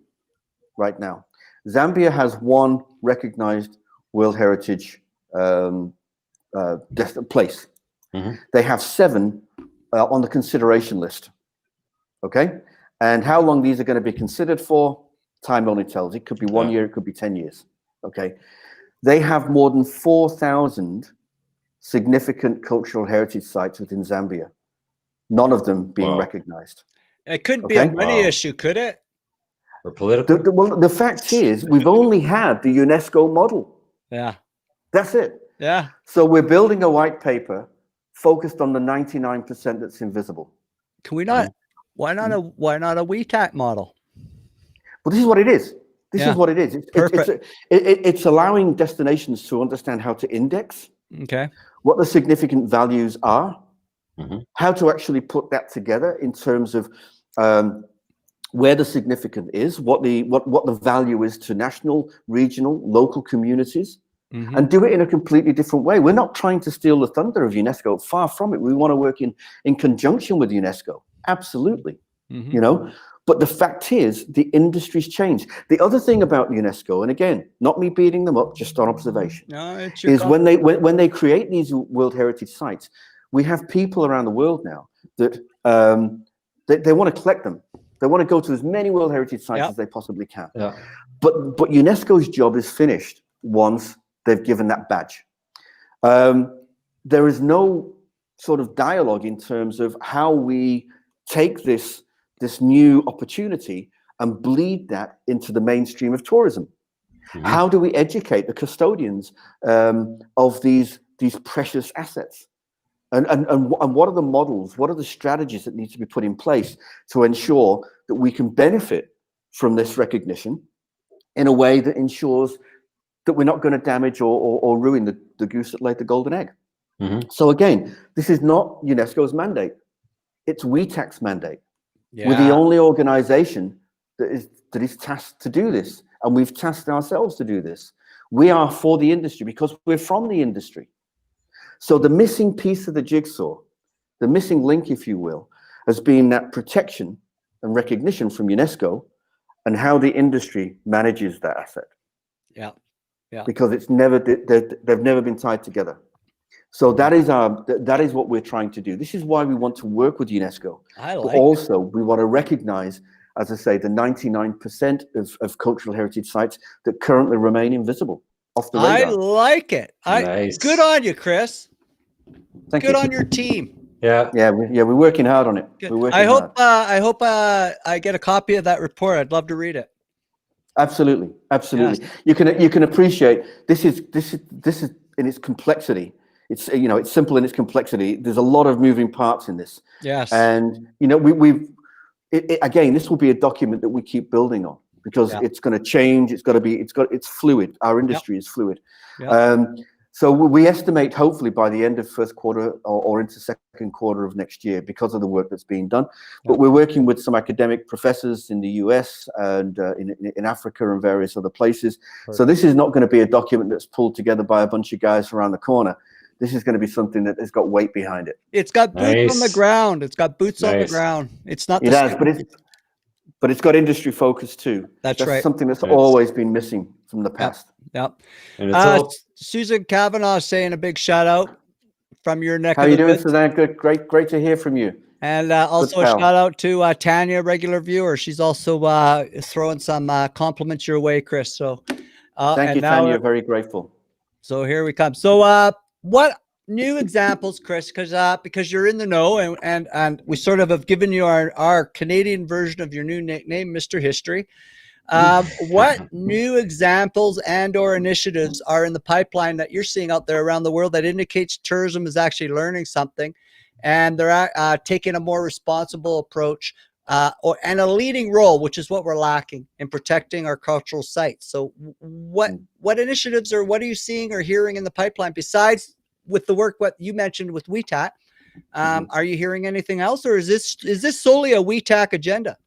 right now, Zambia has one recognized World Heritage place. They have 7 on the consideration list. Okay, and how long these are going to be considered for, time only tells. It could be 1 year, it could be 10 years. Okay, they have more than 4,000 significant cultural heritage sites within Zambia, none of them being recognized. It couldn't be a money issue, could it? Or political? Well, the fact is, we've only had the UNESCO model. Yeah. That's it. Yeah. So we're building a white paper focused on the 99% that's invisible. Can we not? Why not a WTACH model? Well, this is what it is. This is what it is. It's allowing destinations to understand how to index, what the significant values are, how to actually put that together in terms of where the significant is, what the value is to national, regional, local communities, and do it in a completely different way. We're not trying to steal the thunder of UNESCO. Far from it. We want to work in conjunction with UNESCO. Absolutely. You know, but the fact is the industry's changed. The other thing about UNESCO, and again, not me beating them up, just on observation, is when they create these World Heritage Sites, we have people around the world now that they want to collect them. They want to go to as many World Heritage Sites as they possibly can. But UNESCO's job is finished once they've given that badge. There is no sort of dialogue in terms of how we take this new opportunity and bleed that into the mainstream of tourism. How do we educate the custodians of these precious assets? And what are the models? What are the strategies that need to be put in place to ensure that we can benefit from this recognition in a way that ensures that we're not going to damage or ruin the goose that laid the golden egg? So again, this is not UNESCO's mandate. It's WTACH's mandate. We're the only organization that is tasked to do this, and we've tasked ourselves to do this. We are for the industry because we're from the industry. So the missing piece of the jigsaw, the missing link, if you will, has been that protection and recognition from UNESCO and how the industry manages that asset. Because they've never been tied together. So that is what we're trying to do. This is why we want to work with UNESCO. But also, we want to recognize, as I say, the 99% of cultural heritage sites that currently remain invisible off the radar. I like it. Nice. Good on you, Chris. Thank Good you. on your team. We're working hard on it. I hope I get a copy of that report. I'd love to read it. Absolutely. Yes. You can appreciate this is in its complexity. It's it's simple in its complexity. There's a lot of moving parts in this. Yes. And again, this will be a document that we keep building on because it's going to change. It's fluid. Our industry is fluid. So we estimate hopefully by the end of first quarter or into second quarter of next year because of the work that's being done. But we're working with some academic professors in the US and in Africa and various other places. So this is not going to be a document that's pulled together by a bunch of guys around the corner. This is going to be something that has got weight behind it. It's got boots on the ground. It's got boots on the ground. It's not. It has, but it's got industry focus too. That's right. Something that's always been missing from the past. Yep. And Susan Kavanaugh saying a big shout out from your neck. How are you doing, Suzanne? Good, great to hear from you. And also a pal. shout out to Tanya, regular viewer. She's also throwing some compliments your way, Chris. So, Thank you, now Tanya. Very grateful. so here we come. So, what new examples, Chris? Because you're in the know, and we sort of have given you our Canadian version of your new nickname, Mr. History. What new examples and/or initiatives are in the pipeline that you're seeing out there around the world that indicates tourism is actually learning something, and they're taking a more responsible approach, and a leading role, which is what we're lacking in protecting our cultural sites? So, what initiatives or what are you seeing or hearing in the pipeline besides with the work what you mentioned with WTACH? Are you hearing anything else, or is this solely a WTACH agenda?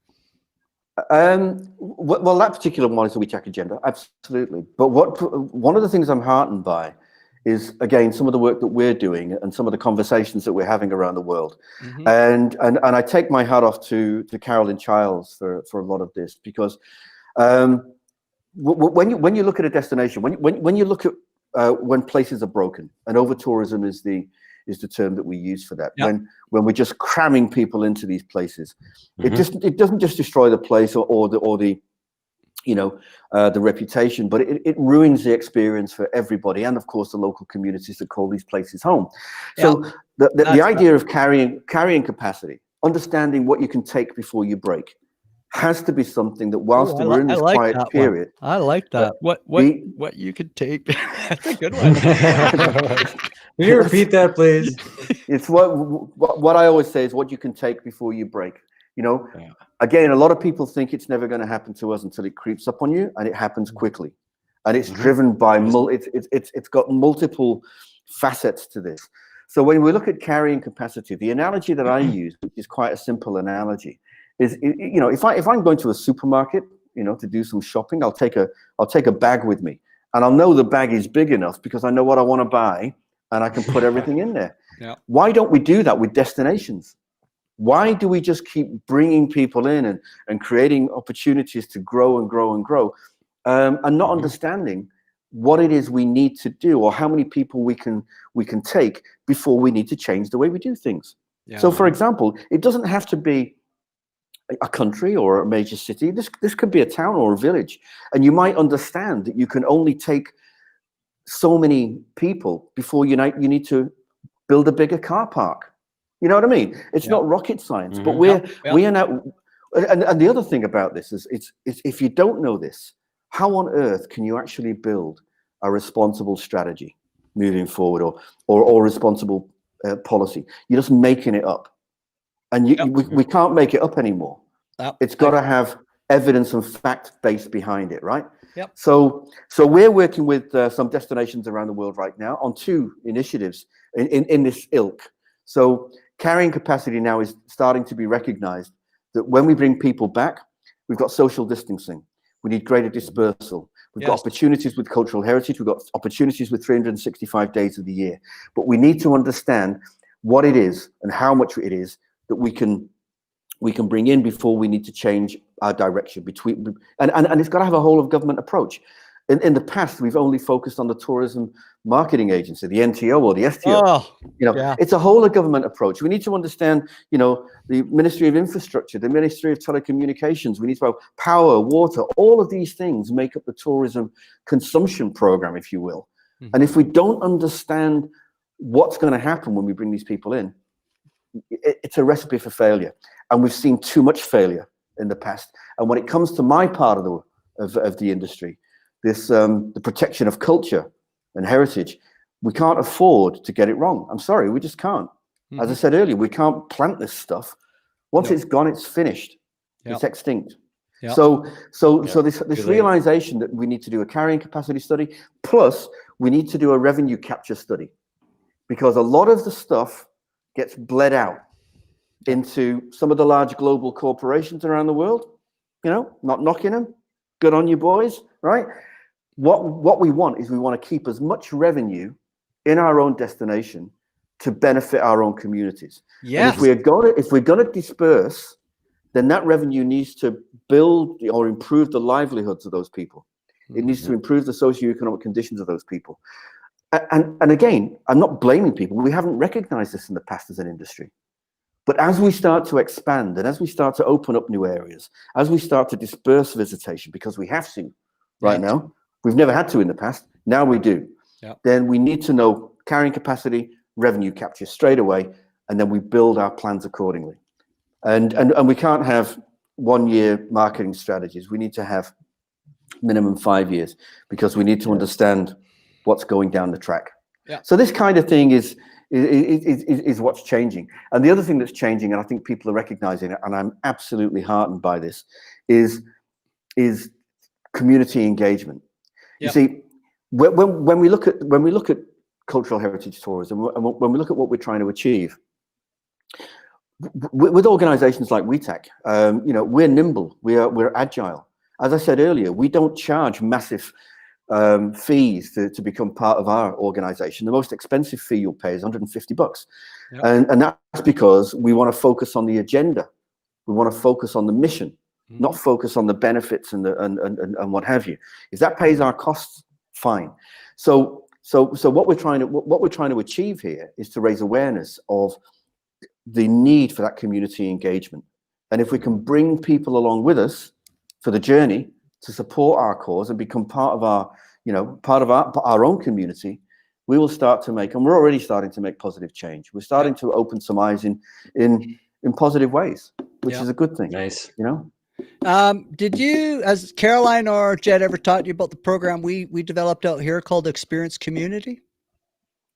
Well, that particular one is the WTACH agenda, absolutely. But one of the things I'm heartened by is, again, some of the work that we're doing and some of the conversations that we're having around the world. And I take my hat off to Carolyn Childs for a lot of this, because when you look at a destination, when you look at when places are broken, and over tourism is the term that we use for that. Yep. When we're just cramming people into these places, it doesn't just destroy the place or the the reputation, but it ruins the experience for everybody, and of course the local communities that call these places home. So the idea of carrying capacity, understanding what you can take before you break, has to be something that whilst we're in this quiet period. I like that. What you could take. That's a good one. Can you repeat that, please? It's what I always say is what you can take before you break. Again, a lot of people think it's never going to happen to us until it creeps up on you, and it happens quickly, and it's driven by it's got multiple facets to this. So when we look at carrying capacity, the analogy that I use, which is quite a simple analogy, is if I'm going to a supermarket, to do some shopping, I'll take a bag with me, and I'll know the bag is big enough because I know what I want to buy, and I can put everything in there. Yeah. Why don't we do that with destinations? Why do we just keep bringing people in and creating opportunities to grow and grow and grow, and not understanding what it is we need to do or how many people we can take before we need to change the way we do things? Yeah. So, for example, it doesn't have to be a country or a major city. This could be a town or a village, and you might understand that you can only take so many people before you need to build a bigger car park. You know what I mean? It's not rocket science, but we are now. And the other thing about this is, it's if you don't know this, how on earth can you actually build a responsible strategy moving forward, or responsible policy? You're just making it up, and we can't make it up anymore. It's got to have evidence and fact base behind it, right? Yep. So we're working with some destinations around the world right now on two initiatives in this ilk. So carrying capacity now is starting to be recognized that when we bring people back, we've got social distancing. We need greater dispersal. We've got opportunities with cultural heritage. We've got opportunities with 365 days of the year. But we need to understand what it is and how much it is that we can bring in before we need to change our direction and it's got to have a whole of government approach. In the past, we've only focused on the tourism marketing agency, the NTO or the STO. It's a whole of government approach. We need to understand, the Ministry of Infrastructure, the Ministry of Telecommunications. We need to have power, water. All of these things make up the tourism consumption program, if you will. And if we don't understand what's going to happen when we bring these people in, it's a recipe for failure. And we've seen too much failure in the past. And when it comes to my part of the industry, the protection of culture and heritage, we can't afford to get it wrong. I'm sorry, we just can't. As I said earlier, we can't plant this stuff. Once it's gone, it's finished. It's extinct. So this realization that we need to do a carrying capacity study, plus we need to do a revenue capture study, because a lot of the stuff gets bled out into some of the large global corporations around the world. Not knocking them. Good on you, boys, right? What we want is we want to keep as much revenue in our own destination to benefit our own communities. Yes. And if we're going to disperse, then that revenue needs to build or improve the livelihoods of those people. It needs to improve the socioeconomic conditions of those people. And again, I'm not blaming people. We haven't recognized this in the past as an industry. But as we start to expand and as we start to open up new areas, as we start to disperse visitation, because we have to right now, we've never had to in the past, now we do, then we need to know carrying capacity, revenue capture straight away, and then we build our plans accordingly. And we can't have 1 year marketing strategies. We need to have minimum 5 years, because we need to understand what's going down the track. So this kind of thing is what's changing. And the other thing that's changing, and I think people are recognizing it, and I'm absolutely heartened by this, is community engagement. You see, when we look at cultural heritage tourism, and when we look at what we're trying to achieve with organizations like WTACH, you know, we're nimble, we're agile. As I said earlier, we don't charge massive fees to become part of our organization. The most expensive fee you'll pay is $150. And that's because we want to focus on the agenda. We want to focus on the mission, not focus on the benefits and what have you. If that pays our costs, fine. So what we're trying to achieve here is to raise awareness of the need for that community engagement. And if we can bring people along with us for the journey to support our cause and become part of our, you know, part of our own community, we will start to make, and we're already starting to make positive change. We're starting to open some eyes in positive ways, which is a good thing. Nice. You know? Did you, as Caroline or Jed, ever taught you about the program we developed out here called Experience Community?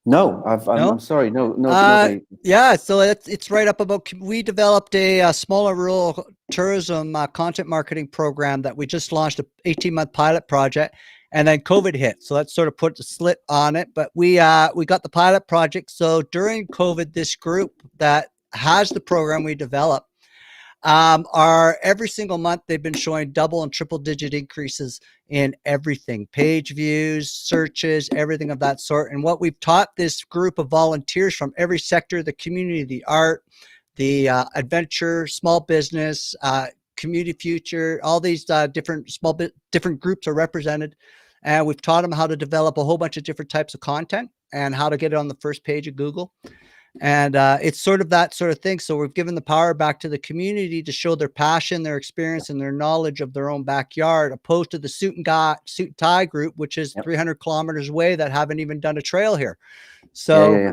No, I'm sorry. No. Yeah, so it's right up about. We developed a smaller rural tourism content marketing program that we just launched, a 18-month pilot project, and then COVID hit. So that sort of put the slit on it. But we got the pilot project. So during COVID, this group that has the program we developed are every single month they've been showing double and triple digit increases in everything, page views, searches, everything of that sort. And what we've taught this group of volunteers from every sector, the community, the art, the adventure, small business, community future, all these different groups are represented. And we've taught them how to develop a whole bunch of different types of content and how to get it on the first page of Google. And it's sort of that sort of thing. So we've given the power back to the community to show their passion, their experience, and their knowledge of their own backyard, opposed to the suit and tie group, which is 300 kilometers away, that haven't even done a trail here. So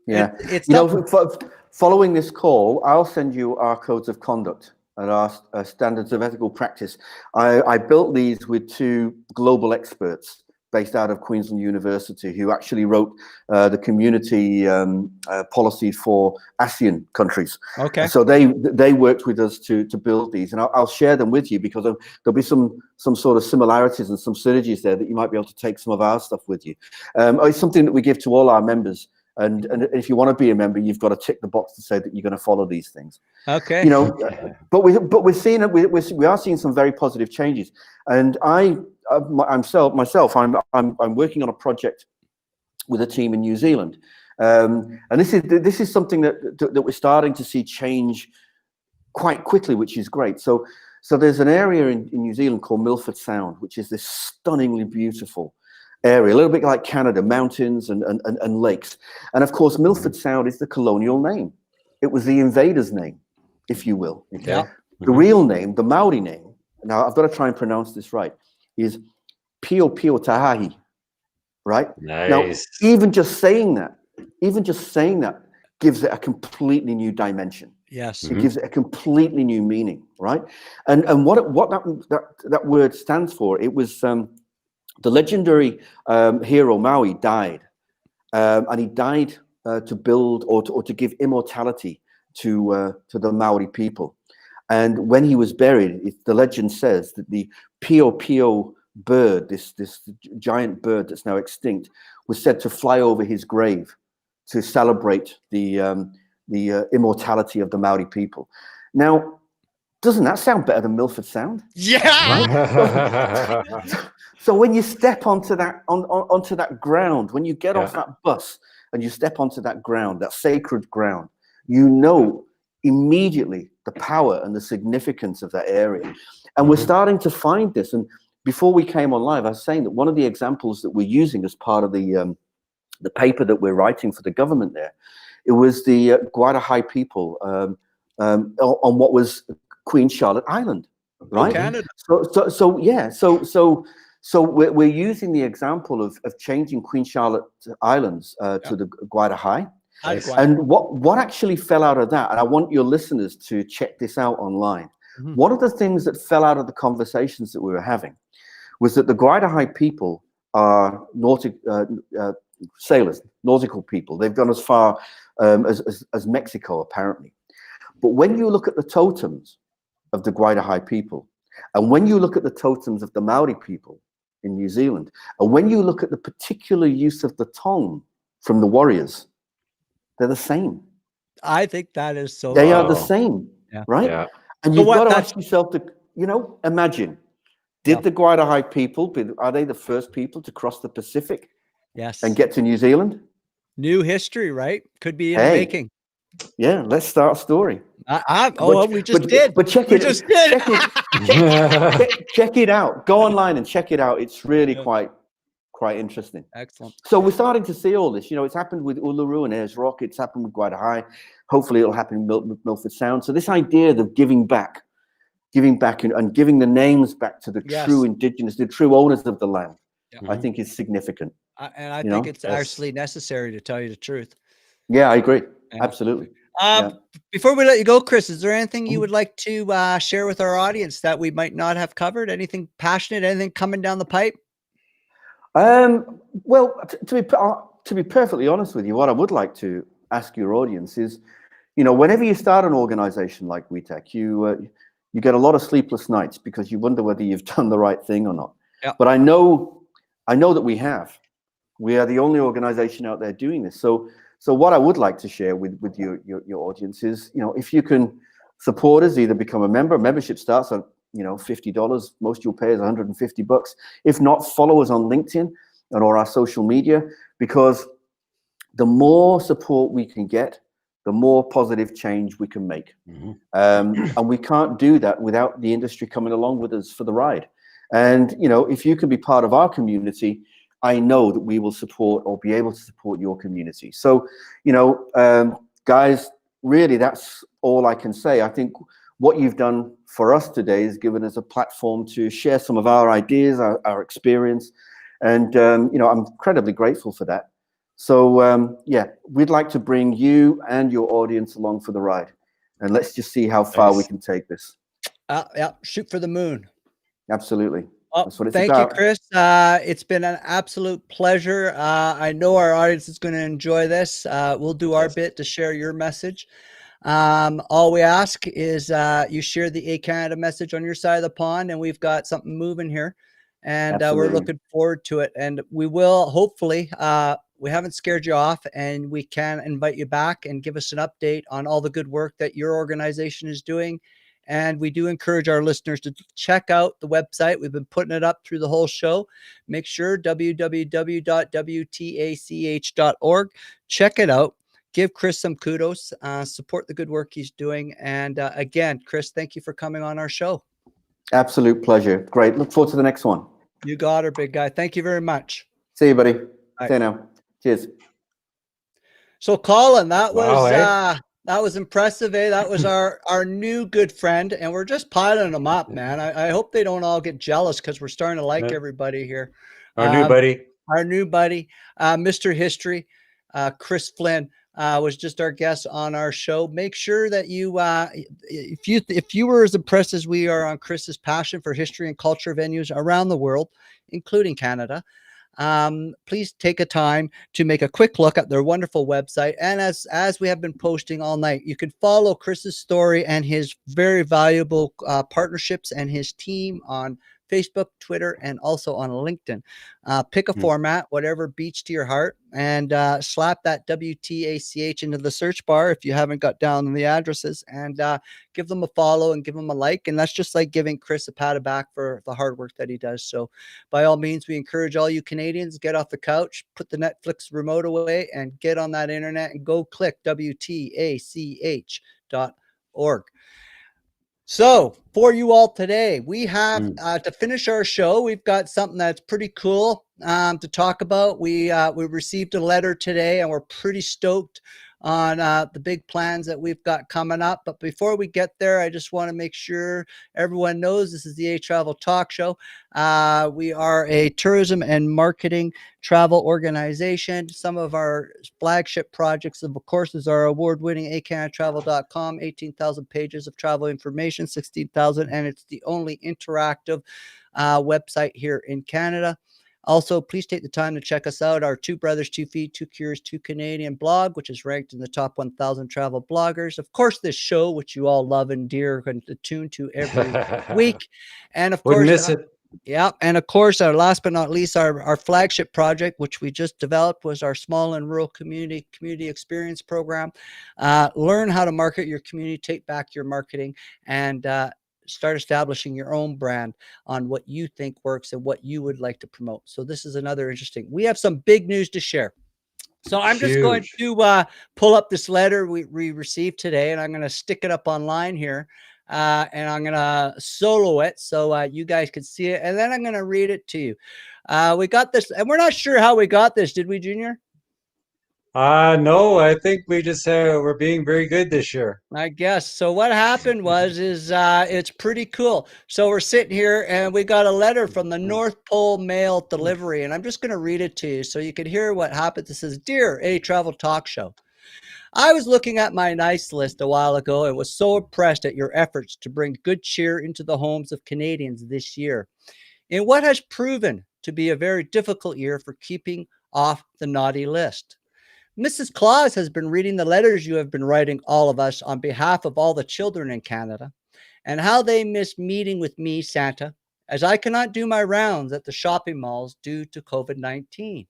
it's you know, following this call, I'll send you our codes of conduct and our standards of ethical practice. I built these with 2 global experts based out of Queensland University, who actually wrote the community policy for ASEAN countries. Okay. So they worked with us to build these, and I'll share them with you, because there'll be some sort of similarities and some synergies there that you might be able to take some of our stuff with you. It's something that we give to all our members, and if you want to be a member, you've got to tick the box to say that you're going to follow these things. Okay. You know, but we're seeing it. We are seeing some very positive changes, and I'm working on a project with a team in New Zealand, and this is something that we're starting to see change quite quickly, which is great. So there's an area in New Zealand called Milford Sound, which is this stunningly beautiful area, a little bit like Canada, mountains and lakes. And of course, Milford Sound is the colonial name. It was the invaders' name, if you will. Okay? Yeah. The real name, the Maori name, now I've got to try and pronounce this right, is Pio Pio Tahahi, right? Nice. Now, even just saying that gives it a completely new dimension. Yes. It gives it a completely new meaning, right? And what that word stands for, it was the legendary hero Maui died, and he died to build or to give immortality to the Maori people. And when he was buried, the legend says that the Pio Pio bird, this giant bird that's now extinct, was said to fly over his grave to celebrate the immortality of the Maori people. Now, doesn't that sound better than Milford Sound? Yeah. Right? So when you step onto that ground, when you get off that bus and you step onto that ground, that sacred ground, you know immediately the power and the significance of that area. And we're starting to find this. And before we came on live, I was saying that one of the examples that we're using as part of the paper that we're writing for the government there It was the Guadahai people on what was Queen Charlotte Island, right? Canada. So we're using the example of changing Queen Charlotte Islands to the Guadahai. And what actually fell out of that, and I want your listeners to check this out online. One of the things that fell out of the conversations that we were having was that the Guadahai people are sailors, nautical people. They've gone as far as Mexico, apparently. But when you look at the totems of the Guadahai people, and when you look at the totems of the Maori people in New Zealand, and when you look at the particular use of the tongue from the warriors, they're the same. I think that is so. They are the same, right? Yeah. And you've got to ask yourself to, imagine, did the Guadahai people, are they the first people to cross the Pacific? Yes. And get to New Zealand? New history, right? Could be in the making. Yeah, let's start a story. We just did. But check it out. Go online and check it out. It's really quite interesting. Excellent. So we're starting to see all this. It's happened with Uluru and Ayers Rock. It's happened with Guadahai. Hopefully it'll happen with Milford Sound. So this idea of giving back and giving the names back to the true indigenous, the true owners of the land, I think is significant. And I think it's actually necessary, to tell you the truth. Yeah, I agree. Absolutely. Before we let you go, Chris, is there anything you would like to share with our audience that we might not have covered? Anything passionate, anything coming down the pipe? Well, to be perfectly honest with you, what I would like to ask your audience is, whenever you start an organization like WTACH, you get a lot of sleepless nights because you wonder whether you've done the right thing or not. Yeah. But I know that we have. We are the only organization out there doing this. So what I would like to share with your audience is, if you can support us, either become a member. Membership starts at $50. Most you'll pay is $150. If not, follow us on LinkedIn or our social media, because the more support we can get, the more positive change we can make. And we can't do that without the industry coming along with us for the ride. And if you can be part of our community, I know that we will support or be able to support your community. So, guys, really, that's all I can say. I think what you've done for us today is given us a platform to share some of our ideas, our experience. And, I'm incredibly grateful for that. So, we'd like to bring you and your audience along for the ride. And let's just see how far we can take this. Shoot for the moon. Absolutely. Well, that's what it's thank about. you, Chris. It's been an absolute pleasure. I know our audience is going to enjoy this. We'll do our bit to share your message. All we ask is you share the ehCanada message on your side of the pond, and we've got something moving here. And we're looking forward to it. And we will, hopefully, we haven't scared you off, and we can invite you back and give us an update on all the good work that your organization is doing. And we do encourage our listeners to check out the website. We've been putting it up through the whole show. Make sure www.WTACH.org. Check it out. Give Chris some kudos. Support the good work he's doing. And again, Chris, thank you for coming on our show. Absolute pleasure. Great. Look forward to the next one. You got her, big guy. Thank you very much. See you, buddy. See you now. Cheers. So, Colin, that was impressive, eh? That was our new good friend, and we're just piling them up, man. I hope they don't all get jealous because we're starting to like everybody here. Our new buddy, Mr. History, Chris Flynn, was just our guest on our show. Make sure that you, if you were as impressed as we are on Chris's passion for history and culture venues around the world, including Canada, please take a time to make a quick look at their wonderful website. And as we have been posting all night, you can follow Chris's story and his very valuable partnerships and his team on Facebook, Twitter, and also on LinkedIn. Pick a format, whatever beats to your heart, and slap that WTACH into the search bar if you haven't got down the addresses, and give them a follow and give them a like. And that's just like giving Chris a pat back for the hard work that he does. So by all means, we encourage all you Canadians, get off the couch, put the Netflix remote away, and get on that internet and go click WTACH.org. So for you all today, we have to finish our show. We've got something that's pretty cool to talk about. We received a letter today, and we're pretty stoked on the big plans that we've got coming up. But before we get there, I just want to make sure everyone knows this is the Travel Talk Show. We are a tourism and marketing travel organization. Some of our flagship projects, of course, is our award-winning ehCanadaTravel.com, 18,000 pages of travel information, 16,000, and it's the only interactive website here in Canada. Also, please take the time to check us out. Our Two Brothers, Two Feet, Two Cures, Two Canadian blog, which is ranked in the top 1,000 travel bloggers. Of course, this show, which you all love and dear and attune to every week. And of Wouldn't course, miss it. yeah. And of course, our last but not least, our flagship project, which we just developed, was our small and rural community experience program. Learn how to market your community, take back your marketing, and start establishing your own brand on what you think works and what you would like to promote. So this is another interesting. We have some big news to share. So I'm just going to pull up this letter we received today, and I'm going to stick it up online here. And I'm going to solo it so you guys can see it. And then I'm going to read it to you. We got this, and we're not sure how we got this. Did we, Junior? No, I think we just we're being very good this year. I guess. So what happened was, it's pretty cool. So we're sitting here and we got a letter from the North Pole Mail Delivery, and I'm just going to read it to you so you can hear what happened. This says, "Dear A Travel Talk Show, I was looking at my nice list a while ago and was so impressed at your efforts to bring good cheer into the homes of Canadians this year, in what has proven to be a very difficult year for keeping off the naughty list. Mrs. Claus has been reading the letters you have been writing all of us on behalf of all the children in Canada, and how they miss meeting with me, Santa, as I cannot do my rounds at the shopping malls due to COVID-19.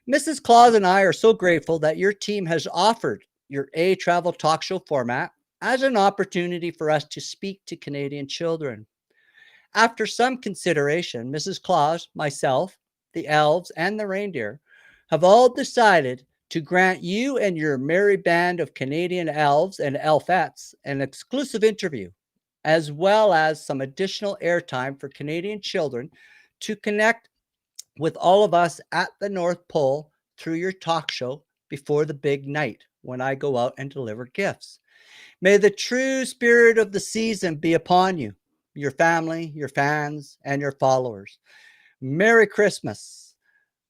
Mrs. Claus and I are so grateful that your team has offered your A Travel Talk Show format as an opportunity for us to speak to Canadian children. After some consideration, Mrs. Claus, myself, the elves, and the reindeer have all decided to grant you and your merry band of Canadian elves and elfettes an exclusive interview, as well as some additional airtime for Canadian children to connect with all of us at the North Pole through your talk show before the big night when I go out and deliver gifts. May the true spirit of the season be upon you, your family, your fans, and your followers. Merry Christmas.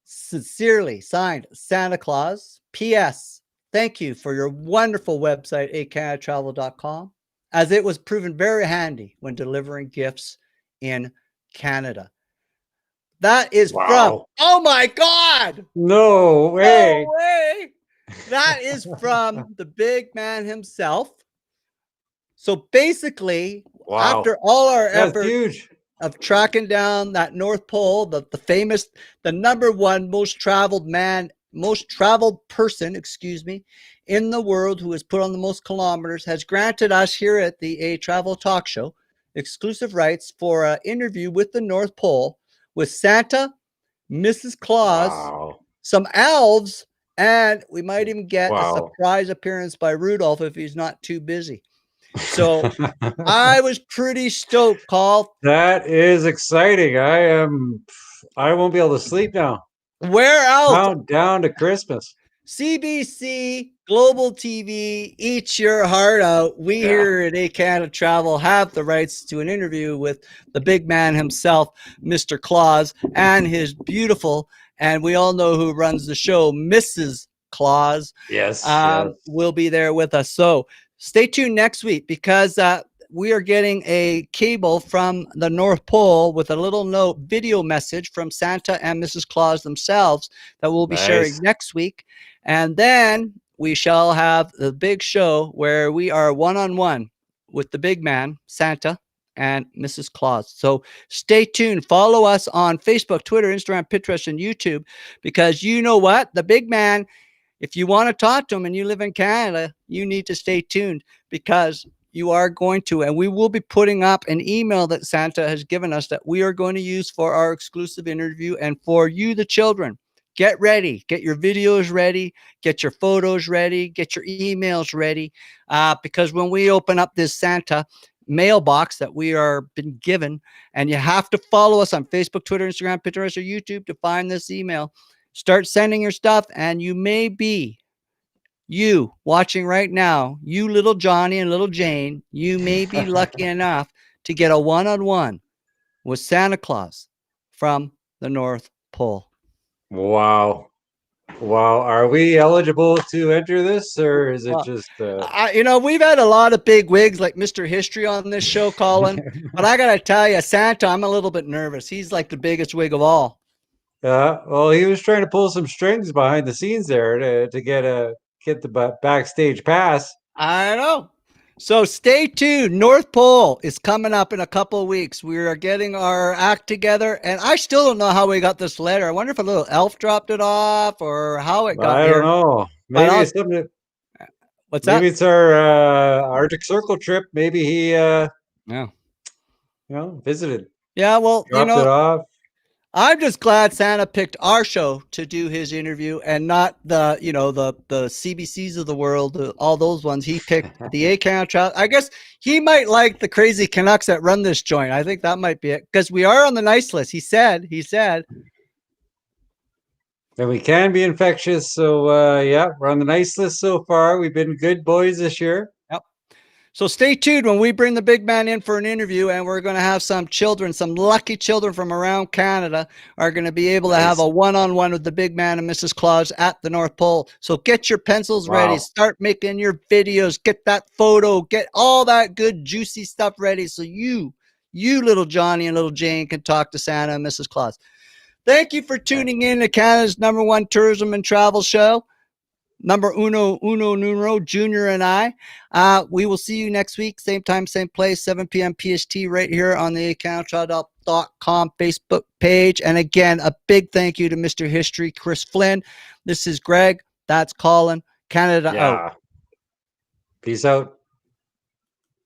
Sincerely signed, Santa Claus. P.S. Thank you for your wonderful website, ehCanadaTravel.com, as it was proven very handy when delivering gifts in Canada." That is from, oh my God! No way. No way! That is from the big man himself. So basically, after all our efforts of tracking down that North Pole, the famous, the number one most traveled person, in the world, who has put on the most kilometers, has granted us here at the A Travel Talk Show exclusive rights for an interview with the North Pole with Santa, Mrs. Claus, some elves, and we might even get a surprise appearance by Rudolph if he's not too busy. So I was pretty stoked, Carl. That is exciting. I won't be able to sleep now. Where else? Countdown to Christmas. CBC, Global TV, eat your heart out. We here at A Canada Travel have the rights to an interview with the big man himself, Mr. Claus, and his beautiful, and we all know who runs the show, Mrs. Claus. Yes. Will be there with us. So stay tuned next week, because we are getting a cable from the North Pole with a little note video message from Santa and Mrs. Claus themselves that we'll be sharing next week. And then we shall have the big show where we are one-on-one with the big man, Santa, and Mrs. Claus. So stay tuned. Follow us on Facebook, Twitter, Instagram, Pinterest, and YouTube, because you know what? The big man, if you want to talk to him and you live in Canada, you need to stay tuned, because you are going to, and we will be putting up an email that Santa has given us that we are going to use for our exclusive interview. And for you, the children, get ready, get your videos ready, get your photos ready, get your emails ready, because when we open up this Santa mailbox that we are been given, and you have to follow us on Facebook, Twitter, Instagram, Pinterest, or YouTube to find this email. Start sending your stuff, and you may be you watching right now, you little Johnny and little Jane, you may be lucky enough to get a one-on-one with Santa Claus from the North Pole. Wow. Wow. Are we eligible to enter this, or is it just we've had a lot of big wigs like Mr. History on this show, Colin, but I gotta tell you, Santa, I'm a little bit nervous. He's like the biggest wig of all. well, he was trying to pull some strings behind the scenes there to get the backstage pass. I know. So stay tuned. North Pole is coming up in a couple of weeks. We are getting our act together, and I still don't know how we got this letter. I wonder if a little elf dropped it off or how it got I here. don't know. Maybe it's something. What's that? Maybe it's our Arctic Circle trip. Maybe he, Yeah. visited. Yeah. Well, Dropped it off. I'm just glad Santa picked our show to do his interview and not the CBCs of the world, all those ones. He picked the ehCanadaTravel. I guess he might like the crazy Canucks that run this joint. I think that might be it because we are on the nice list. He said. And we can be infectious. So, we're on the nice list so far. We've been good boys this year. Yep. So stay tuned when we bring the big man in for an interview, and we're going to have some lucky children from around Canada are going to be able to have a one-on-one with the big man and Mrs. Claus at the North Pole. So get your pencils ready. Start making your videos. Get that photo. Get all that good, juicy stuff ready so you little Johnny and little Jane can talk to Santa and Mrs. Claus. Thank you for tuning in to Canada's #1 tourism and travel show. Number uno, Junior and I. We will see you next week, same time, same place, 7 p.m. PST, right here on the ehCanadaTravel.com Facebook page. And again, a big thank you to Mr. History, Chris Flynn. This is Greg. That's Colin. Canada out. Peace out.